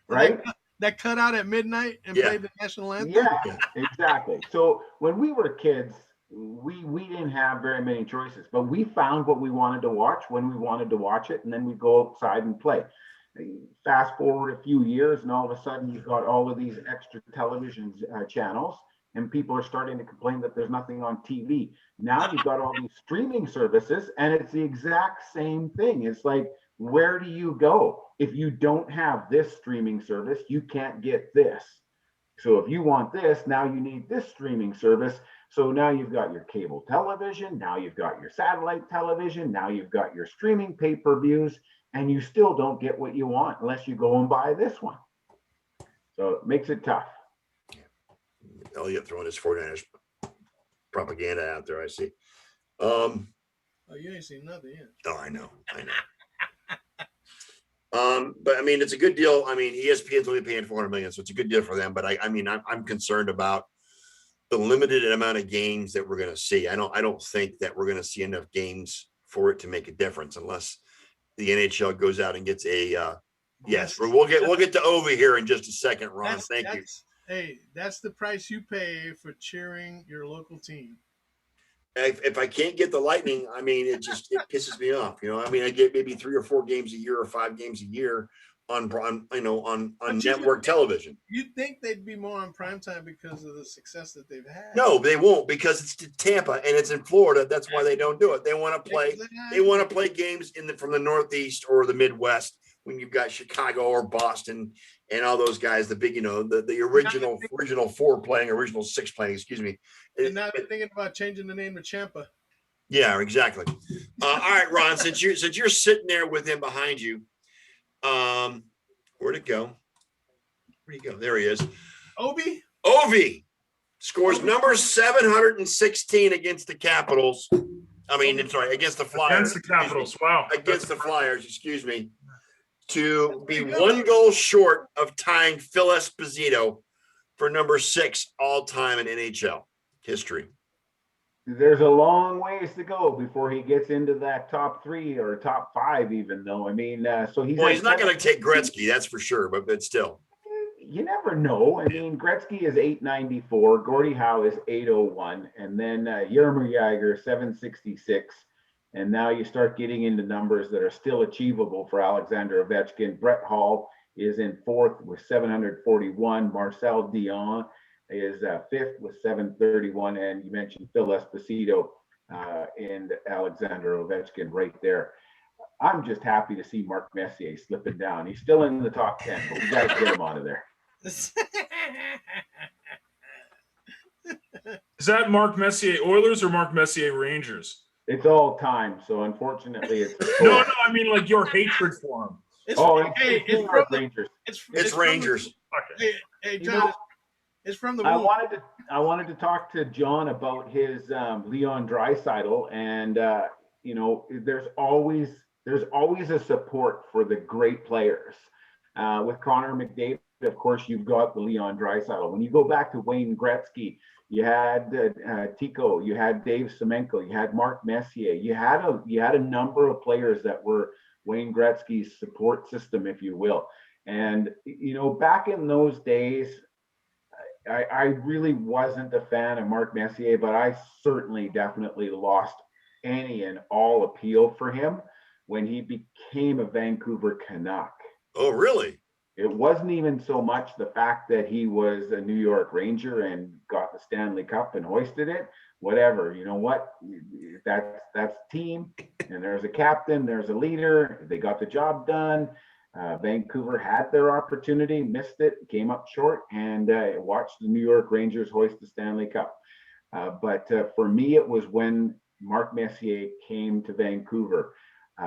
right? That cut out at midnight and played the national anthem? Yeah, exactly. So when we were kids, we didn't have very many choices, but we found what we wanted to watch when we wanted to watch it, and then we'd go outside and play. Fast forward a few years, and all of a sudden you've got all of these extra television channels, and people are starting to complain that there's nothing on TV. Now you've got all these streaming services, and it's the exact same thing. It's like, where do you go? If you don't have this streaming service, you can't get this. So if you want this, now you need this streaming service. So now you've got your cable television, now you've got your satellite television, now you've got your streaming pay-per-views, and you still don't get what you want unless you go and buy this one. So it makes it tough. Elliott throwing his 49ers propaganda out there, I see. Oh, you ain't seen nothing yet. Oh, I know. But I mean, it's a good deal. I mean, ESPN's only paying $400 million, so it's a good deal for them. But I'm concerned about the limited amount of games that we're going to see. I don't think that we're going to see enough games for it to make a difference unless the NHL goes out and gets a. Yes, we'll get to over here in just a second, Ron. Thank you. Hey, that's the price you pay for cheering your local team. If I can't get the Lightning, I mean, it pisses me off. You know, I mean, I get maybe 3 or 4 games a year or 5 games a year on network television. You'd think they'd be more on primetime because of the success that they've had. No, they won't, because it's Tampa and it's in Florida. That's why they don't do it. They want to play. They want to play games from the Northeast or the Midwest when you've got Chicago or Boston and all those guys. The big, the original 4 playing, original 6 playing. Excuse me. And now they're thinking about changing the name to Champa. Yeah, exactly. All right, Ron. Since you're sitting there with him behind you, where'd it go? Where'd he go? There he is. Ovi scores number 716 against the Capitals. Against the Flyers. Against the Capitals. Wow. Against the Flyers, excuse me. To be 1 goal short of tying Phil Esposito for number 6 all-time in NHL history. There's a long ways to go before he gets into that top 3 or top 5, even though, I mean, so he's not going to take Gretzky, that's for sure, but still. You never know. I mean, Gretzky is 894, Gordie Howe is 801, and then Jaromir Jagr 766. And now you start getting into numbers that are still achievable for Alexander Ovechkin. Brett Hall is in 4th with 741. Marcel Dion is 5th with 731. And you mentioned Phil Esposito and Alexander Ovechkin right there. I'm just happy to see Mark Messier slipping down. He's still in the top 10, but we got to get him out of there. Is that Mark Messier Oilers or Mark Messier Rangers? It's all time, so unfortunately, it's no. I mean, like your hatred for him. It's from Rangers. It's Rangers. Hey, John, it's from the. I wanted to talk to John about his Leon Draisaitl, and there's always a support for the great players. With Connor McDavid, of course, you've got the Leon Draisaitl. When you go back to Wayne Gretzky, you had Tico, you had Dave Semenko, you had Mark Messier, you had a number of players that were Wayne Gretzky's support system, if you will. And back in those days, I really wasn't a fan of Mark Messier, but I certainly definitely lost any and all appeal for him when he became a Vancouver Canuck. Oh, really? It wasn't even so much the fact that he was a New York Ranger and got the Stanley Cup and hoisted it. Whatever, you know what? That's team, and there's a captain, there's a leader. They got the job done. Vancouver had their opportunity, missed it, came up short, and watched the New York Rangers hoist the Stanley Cup. But for me, it was when Mark Messier came to Vancouver.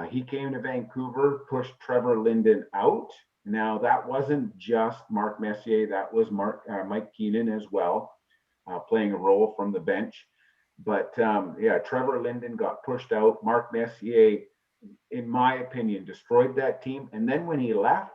He came to Vancouver, pushed Trevor Linden out. Now, that wasn't just Mark Messier, that was Mike Keenan as well, playing a role from the bench. But Trevor Linden got pushed out. Mark Messier, in my opinion, destroyed that team. And then when he left,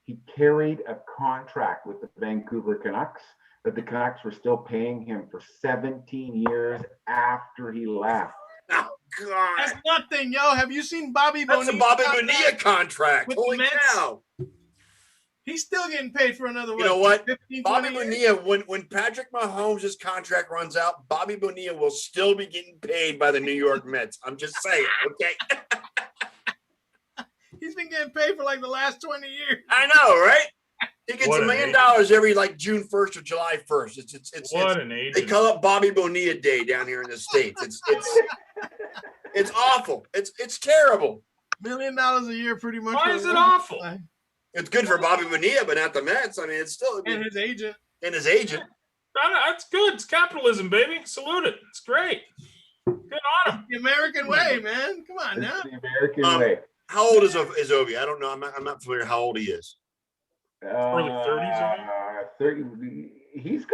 he carried a contract with the Vancouver Canucks that the Canucks were still paying him for 17 years after he left. Oh, God. That's nothing, yo. Have you seen Bobby Bonilla? That's a Bobby Bonilla contract. Holy cow. He's still getting paid for another one. You know what? 15, Bobby Bonilla, when Patrick Mahomes' contract runs out, Bobby Bonilla will still be getting paid by the New York Mets. I'm just saying, okay? He's been getting paid for like the last 20 years. I know, right? He gets $1 million every June 1st or July 1st. They call it Bobby Bonilla Day down here in the States. It's awful. It's terrible. $1 million a year, pretty much. Why is it awful? It's good for Bobby Bonilla, but not the Mets. I mean, it's still his agent. And his agent. That's good. It's capitalism, baby. Salute it. It's great. Good on him. The American way, man. Come on now. The American way. How old is Ovi? I don't know. I'm not familiar how old he is. Early 30s, I think. 30. He's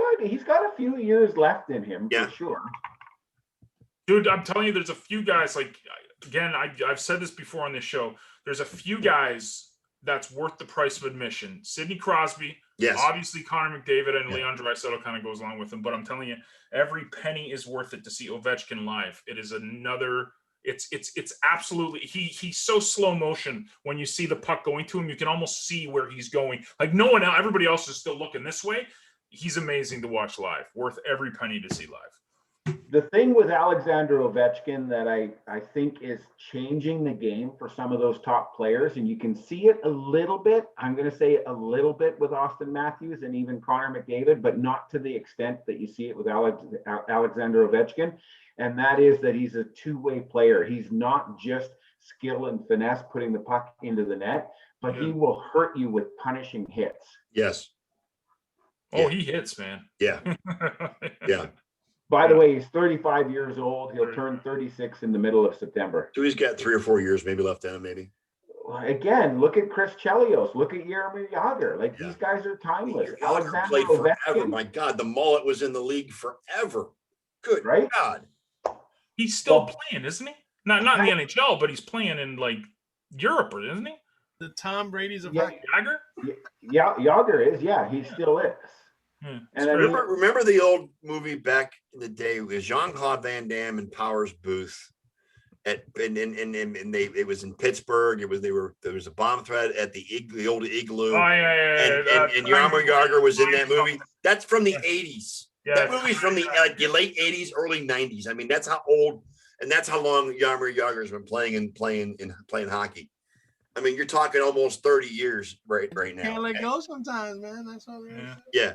got a few years left in him Yeah. for sure. Dude, I'm telling you, there's a few guys, like, again, I've said this before on this show. There's a few guys that's worth the price of admission. Sidney Crosby, Yes. obviously Connor McDavid, and Yeah. Leon Draisaitl kind of goes along with him. But I'm telling you, every penny is worth it to see Ovechkin live. It is another. It's absolutely. He's so slow motion when you see the puck going to him. You can almost see where he's going. Like no one else, everybody else is still looking this way. He's amazing to watch live. Worth every penny to see live. The thing with Alexander Ovechkin that I think is changing the game for some of those top players, and you can see it a little bit, I'm going to say a little bit with Austin Matthews and even Connor McDavid, but not to the extent that you see it with Alexander Ovechkin, and that is that he's a two-way player. He's not just skill and finesse putting the puck into the net, but he will hurt you with punishing hits. Yes. Oh, he hits, man. Yeah. Yeah. By the way, he's 35 years old. He'll turn 36 in the middle of September. So he's got 3 or 4 years maybe left in him, maybe. Again, look at Chris Chelios. Look at Jaromir Jagr. Like these guys are timeless. Jagr played forever. My God, the mullet was in the league forever. Good right? God. He's still playing, isn't he? Not in the NHL, but he's playing in like Europe, isn't he? The Tom Brady's of Jagr? Yeah, Jagr is. Yeah, he still is. And remember the old movie back in the day with Jean-Claude Van Damme and Powers Booth it was in Pittsburgh. There was a bomb threat at the old Igloo. Oh, yeah. And Jaromir Jagr was in that movie. That's from the 80s. Yeah. That movie's from the late 80s, early 90s. I mean, that's how old and that's how long Jaromir Jagr has been playing hockey. I mean, you're talking almost 30 years right now. Can't let go sometimes, man. That's all. Yeah.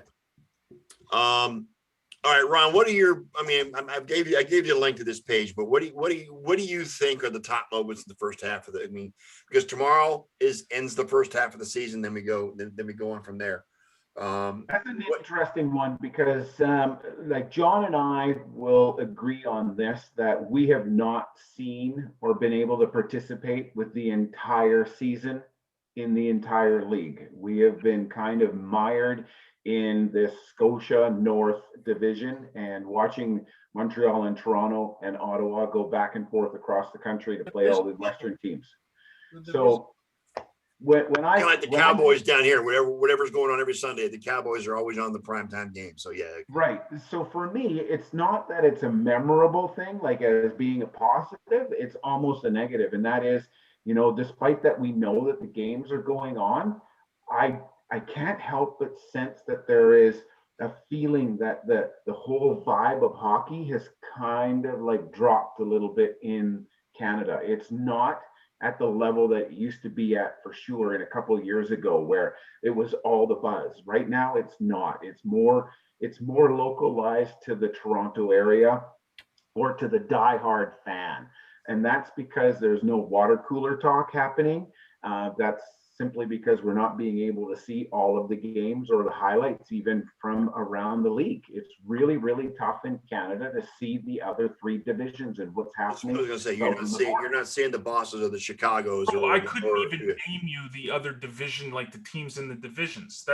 All right, Ron. What are your? I mean, I gave you a link to this page, but what do you think are the top moments in the first half of the? I mean, because tomorrow ends the first half of the season, then we go on from there. That's an interesting one because, like John and I will agree on this that we have not seen or been able to participate with the entire season in the entire league. We have been kind of mired in this Scotia North division and watching Montreal and Toronto and Ottawa go back and forth across the country to play all the Western teams. So when I like the Cowboys down here, whatever's going on every Sunday, the Cowboys are always on the primetime game. So yeah. Right. So for me, it's not that it's a memorable thing, like as being a positive, it's almost a negative. And that is, despite that we know that the games are going on, I can't help but sense that there is a feeling that the whole vibe of hockey has kind of like dropped a little bit in Canada. It's not at the level that it used to be at for sure in a couple of years ago where it was all the buzz. Right now, it's not. It's more localized to the Toronto area or to the diehard fan. And that's because there's no water cooler talk happening. That's simply because we're not being able to see all of the games or the highlights even from around the league. It's really, really tough in Canada to see the other three divisions and what's happening. I was going to say, you're not seeing the Bostons or the Chicagos. I couldn't even name you the other division, like the teams in the divisions.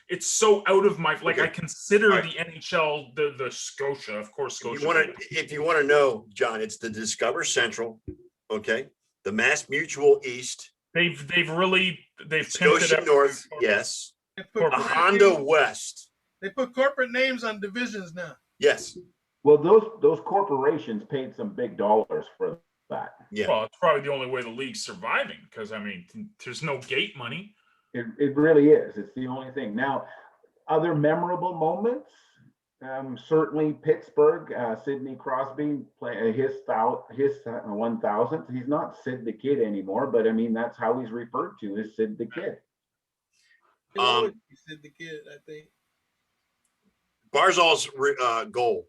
It's so out of my, like I consider the NHL, the Scotia, of course, Scotia. If you want to know, John, it's the Discover Central, okay? The Mass Mutual East. They've Scotia North, yes. The Honda West. They put corporate names on divisions now. Yes. Well, those corporations paid some big dollars for that. Yeah. Well, it's probably the only way the league's surviving because I mean, there's no gate money. It really is. It's the only thing. Now, other memorable moments. Certainly Pittsburgh, Sidney Crosby play his 1000th. He's not Sid the Kid anymore, but I mean that's how he's referred to as Sid the Kid. Sid the Kid, I think. Barzal's goal.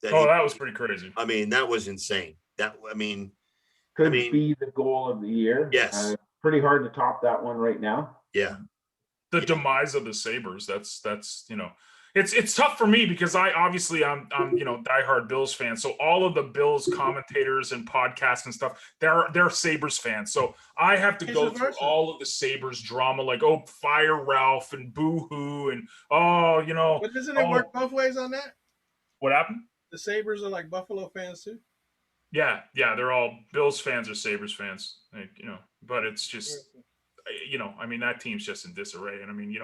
That was pretty crazy. I mean, that was insane. Could be the goal of the year. Yes. Pretty hard to top that one right now. Yeah. The demise of the Sabres. That's It's tough for me because I'm diehard Bills fan. So all of the Bills commentators and podcasts and stuff, they're Sabres fans. So I have to go through all of the Sabres drama, like, oh, fire Ralph and boo hoo and But doesn't it work both ways on that? What happened? The Sabres are like Buffalo fans too. Yeah, they're all Bills fans or Sabres fans, but it's just, I mean, that team's just in disarray. And I mean,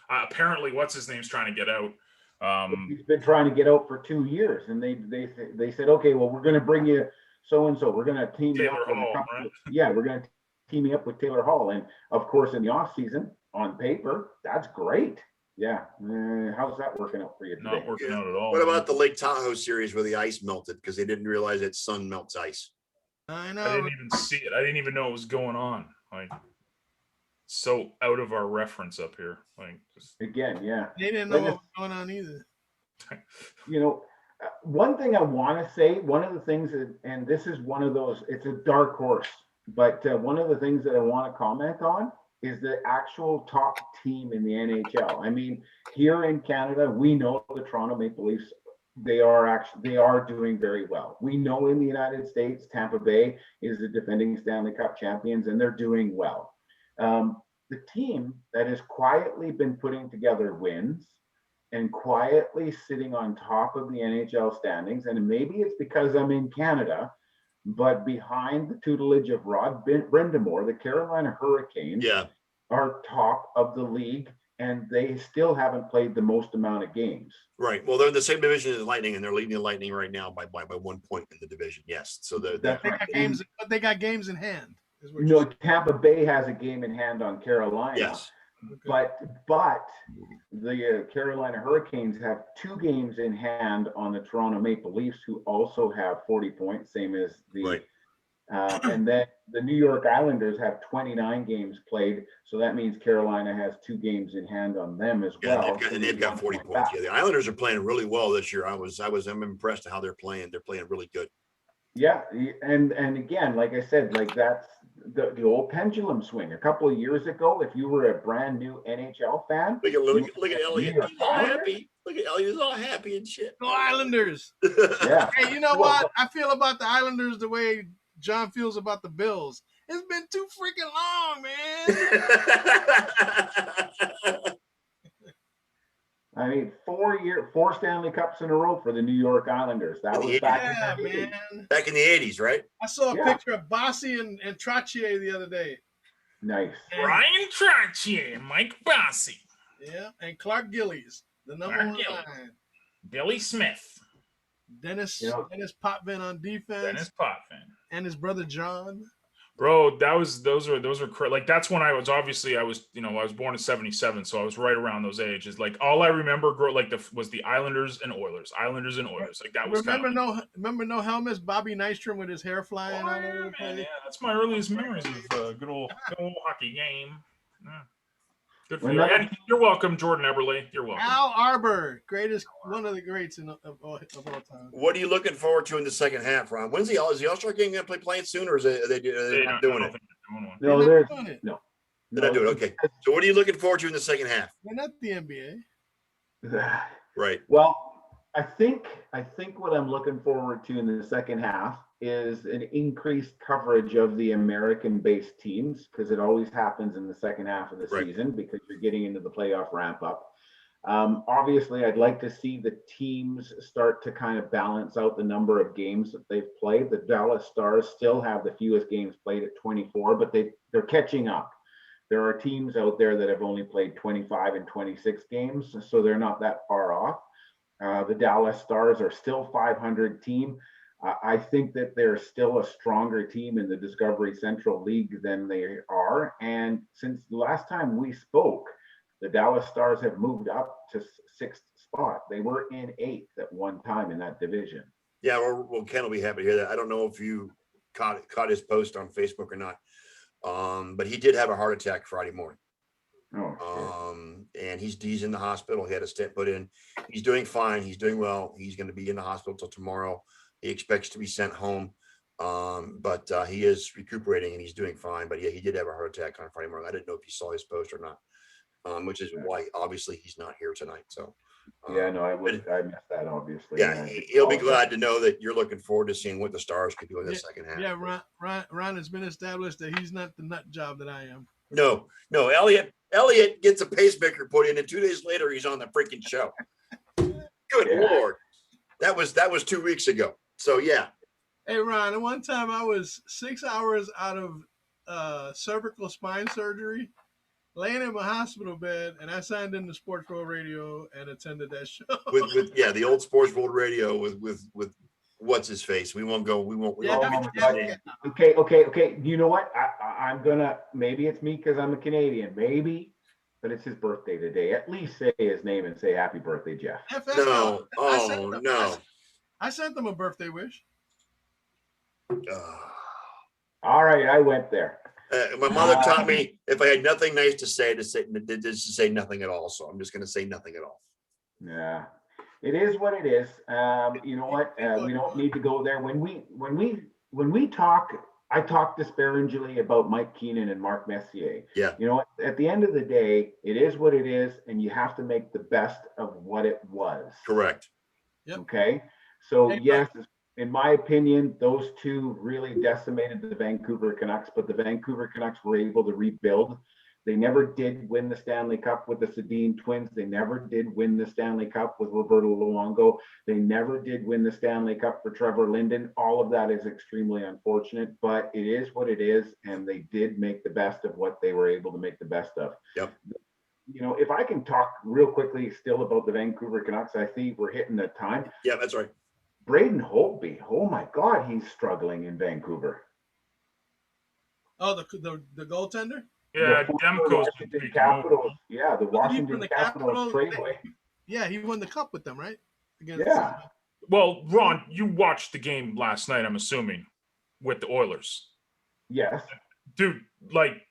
apparently what's his name's trying to get out. He's been trying to get out for 2 years, and they said, okay, well, we're going to bring you so-and-so. We're going to team you up with we're going to team you up with Taylor Hall. And of course, in the off season, on paper, that's great. Yeah. How's that working out for you today? Not working out at all. What about the Lake Tahoe series where the ice melted because they didn't realize that sun melts ice? I know. I didn't even see it. I didn't even know it was going on. Like, so out of our reference up here. Like, again, yeah. They didn't know what was going on either. One thing I want to say, one of the things, and this is one of those, it's a dark horse, but one of the things that I want to comment on is the actual top team in the NHL. I mean, here in Canada, we know the Toronto Maple Leafs, they are doing very well. We know in the United States, Tampa Bay is the defending Stanley Cup champions, and they're doing well. The team that has quietly been putting together wins and quietly sitting on top of the NHL standings, and maybe it's because I'm in Canada, but behind the tutelage of Rod Brindamore, the Carolina Hurricanes are top of the league, and they still haven't played the most amount of games. Right. Well, they're in the same division as the Lightning, and they're leading the Lightning right now by 1 point in the division. Yes. So they got games in hand. Tampa Bay has a game in hand on Carolina. Yes. But the Carolina Hurricanes have 2 games in hand on the Toronto Maple Leafs, who also have 40 points, same as the and then the New York Islanders have 29 games played, so that means Carolina has 2 games in hand on them as well. They've got 40 points. Yeah, the Islanders are playing really well this year. I'm impressed at how they're playing. They're playing really good. Yeah, and again, like I said, like that's the old pendulum swing. A couple of years ago, if you were a brand new NHL fan, look at Elliot. He's all happy. Look at Elliot. He's all happy and shit. Go Islanders. Yeah. Hey, you know what? I feel about the Islanders the way John feels about the Bills. It's been too freaking long, man. I mean, 4 Stanley Cups in a row for the New York Islanders. That was back in the 80s, right? I saw a picture of Bossy and Trottier the other day. Nice. Brian Trottier, Mike Bossy. Yeah, and Clark Gillies, the number 1 line. Billy Smith. Dennis Potvin on defense. Dennis Potvin. And his brother John. Bro, those are like, that's when I was born in 77, so I was right around those ages. Like, all I remember was the Islanders and Oilers. Like, that was remember no helmets, Bobby Nystrom with his hair flying all over the place. Yeah, that's my earliest memories of good old hockey game. Yeah. Good for you. And you're welcome, Jordan Eberle. You're welcome. Al Arbor, one of the greats of all time. What are you looking forward to in the second half, Ron? Is the All-Star game going to playing soon, or are they not doing it? No, they're not doing it. No. They're not doing it. Okay. So what are you looking forward to in the second half? They're not the NBA. Right. Well, I think what I'm looking forward to in the second half is an increased coverage of the American-based teams, because it always happens in the second half of the season because you're getting into the playoff ramp-up. Obviously, I'd like to see the teams start to kind of balance out the number of games that they've played. The Dallas Stars still have the fewest games played at 24, but they're catching up. There are teams out there that have only played 25 and 26 games, so they're not that far off. The Dallas Stars are still 500 team. I think that they're still a stronger team in the Discovery Central League than they are. And since the last time we spoke, the Dallas Stars have moved up to 6th spot. They were in 8th at one time in that division. Yeah, well, Ken will be happy to hear that. I don't know if you caught his post on Facebook or not, but he did have a heart attack Friday morning. And he's in the hospital. He had a stent put in. He's doing fine. He's doing well. He's going to be in the hospital till tomorrow. He expects to be sent home, but he is recuperating and he's doing fine. But yeah, he did have a heart attack on Friday morning. I didn't know if you saw his post or not, which is why obviously he's not here tonight. So Yeah, no, I missed that, obviously. Yeah, he'll be glad to know that you're looking forward to seeing what the Stars could do in the second half. Yeah, Ron has been established that he's not the nut job that I am. No, Elliot gets a pacemaker put in, and 2 days later he's on the freaking show. Good Lord. That was 2 weeks ago. So yeah. Hey Ron, at one time I was 6 hours out of cervical spine surgery, laying in my hospital bed, and I signed into Sports World Radio and attended that show. with the old Sports World Radio with what's his face. We won't. Okay. You know what? I'm gonna, maybe it's me because I'm a Canadian, maybe, but it's his birthday today. At least say his name and say happy birthday, Jeff. No. I sent them a birthday wish. All right, I went there. My mother taught me if I had nothing nice to say nothing at all. So I'm just going to say nothing at all. Yeah, it is what it is. You know what? We don't need to go there. When we talk, I talk disparagingly about Mike Keenan and Mark Messier. Yeah. You know, at the end of the day, it is what it is, and you have to make the best of what it was. Correct. Yep. Okay. So yes, in my opinion, those two really decimated the Vancouver Canucks, but the Vancouver Canucks were able to rebuild. They never did win the Stanley Cup with the Sedin twins. They never did win the Stanley Cup with Roberto Luongo. They never did win the Stanley Cup for Trevor Linden. All of that is extremely unfortunate, but it is what it is, and they did make the best of what they were able to make the best of. Yep. You know, if I can talk real quickly still about the Vancouver Canucks, I think we're hitting the time. Yeah, that's right. Braden Holtby, oh my God, he's struggling in Vancouver. Oh, the goaltender? Yeah, Demko's Washington Capitals. Yeah, the Washington Capitals Trailway. Yeah, he won the cup with them, right? Yeah. Well, Ron, you watched the game last night, I'm assuming, with the Oilers. Yes. Dude, like,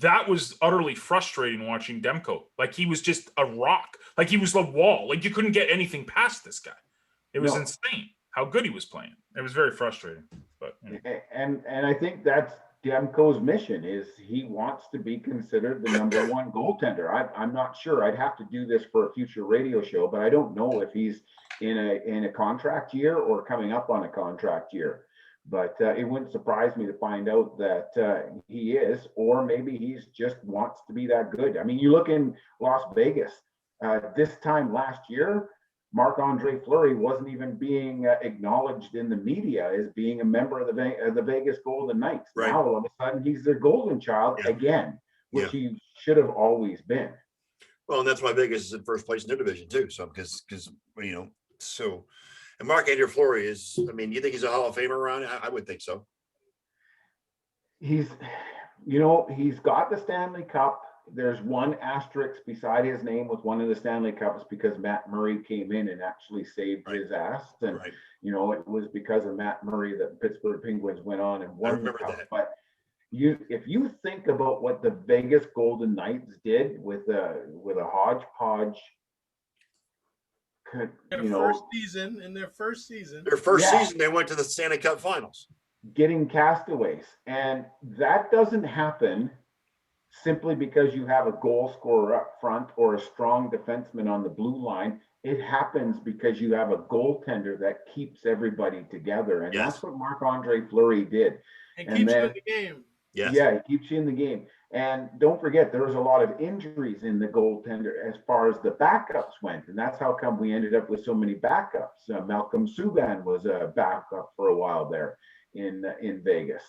that was utterly frustrating watching Demko. Like, he was just a rock. Like, he was a wall. Like, you couldn't get anything past this guy. It was insane how good he was playing. It was very frustrating. But you know. And I think that's Demko's mission, is he wants to be considered the number one goaltender. I'm not sure. I'd have to do this for a future radio show, but I don't know if he's in a contract year or coming up on a contract year. But it wouldn't surprise me to find out that he is, or maybe he's just wants to be that good. I mean, you look in Las Vegas this time last year, Marc-Andre Fleury wasn't even being acknowledged in the media as being a member of the Vegas Golden Knights. Right. Now all of a sudden he's their golden child again, which he should have always been. Well, and that's why Vegas is in first place in their division too. So because you know, so and Marc-Andre Fleury is, I mean, you think he's a Hall of Famer, Ron? I would think so. He's got the Stanley Cup. There's one asterisk beside his name with one of the Stanley Cups because Matt Murray came in and actually saved his ass. And, you know, it was because of Matt Murray that Pittsburgh Penguins went on and won the cup. That. But if you think about what the Vegas Golden Knights did with a hodgepodge, in their first season, season, they went to the Stanley Cup Finals. Getting castaways. And that doesn't happen simply because you have a goal scorer up front or a strong defenseman on the blue line. It happens because you have a goaltender that keeps everybody together. And that's what Marc-Andre Fleury did. And keeps you in the game. Yes. Yeah, he keeps you in the game. And don't forget, there was a lot of injuries in the goaltender as far as the backups went. And that's how come we ended up with so many backups. Malcolm Subban was a backup for a while there in Vegas.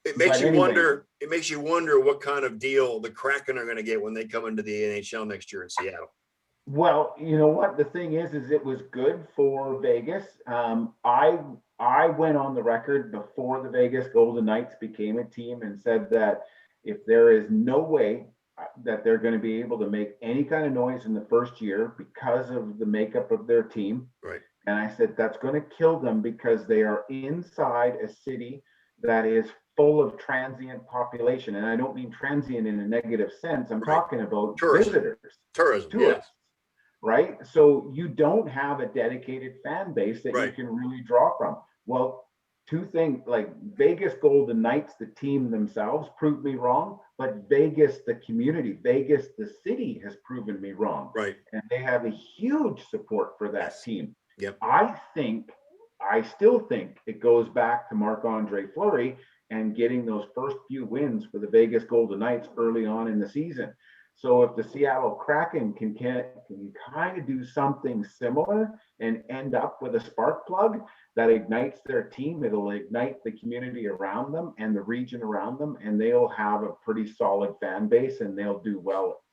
It makes you wonder. It makes you wonder what kind of deal the Kraken are going to get when they come into the NHL next year in Seattle. Well, you know what the thing is it was good for Vegas. I went on the record before the Vegas Golden Knights became a team and said that if there is no way that they're going to be able to make any kind of noise in the first year because of the makeup of their team, right? And I said that's going to kill them because they are inside a city that is full of transient population. And I don't mean transient in a negative sense. I'm talking about visitors. Tourism, tourists, right? So you don't have a dedicated fan base that you can really draw from. Well, two things, like Vegas Golden Knights, the team themselves proved me wrong, but Vegas, the community, Vegas, the city has proven me wrong. Right. And they have a huge support for that team. Yep. I still think it goes back to Marc-Andre Fleury and getting those first few wins for the Vegas Golden Knights early on in the season. So if the Seattle Kraken can kind of do something similar and end up with a spark plug that ignites their team, it'll ignite the community around them and the region around them, and they'll have a pretty solid fan base and they'll do well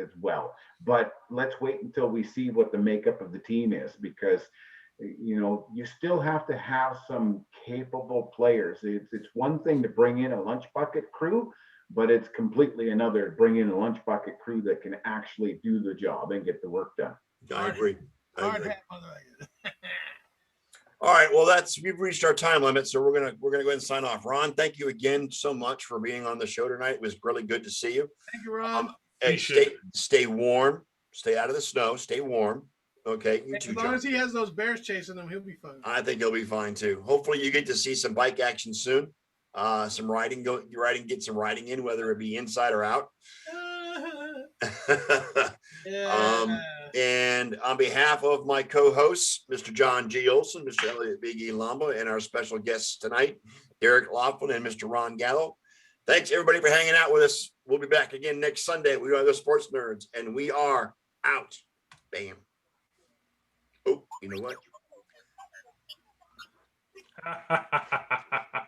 as well. But let's wait until we see what the makeup of the team is, because you still have to have some capable players. It's one thing to bring in a lunch bucket crew, but it's completely another to bring in a lunch bucket crew that can actually do the job and get the work done. I agree. Hard hat, motherfucker. All right. Well, we've reached our time limit, so we're gonna go ahead and sign off. Ron, thank you again so much for being on the show tonight. It was really good to see you. Thank you, Ron. Hey, stay warm. Stay out of the snow. Stay warm. Okay. You too, As long John. as he has those bears chasing him, he'll be fine. I think he'll be fine too. Hopefully, you get to see some bike action soon. Some riding. Get some riding in, whether it be inside or out. Yeah. And on behalf of my co-hosts, Mr. John G. Olson, Mr. Elliot Big E. Lamba, and our special guests tonight, Derek Lofland and Mr. Ron Gallo. Thanks everybody for hanging out with us. We'll be back again next Sunday. We are the Sports Nerds, and we are out. Bam. Oh, you know what?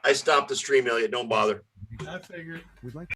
I stopped the stream, Elliot. Don't bother. I figured.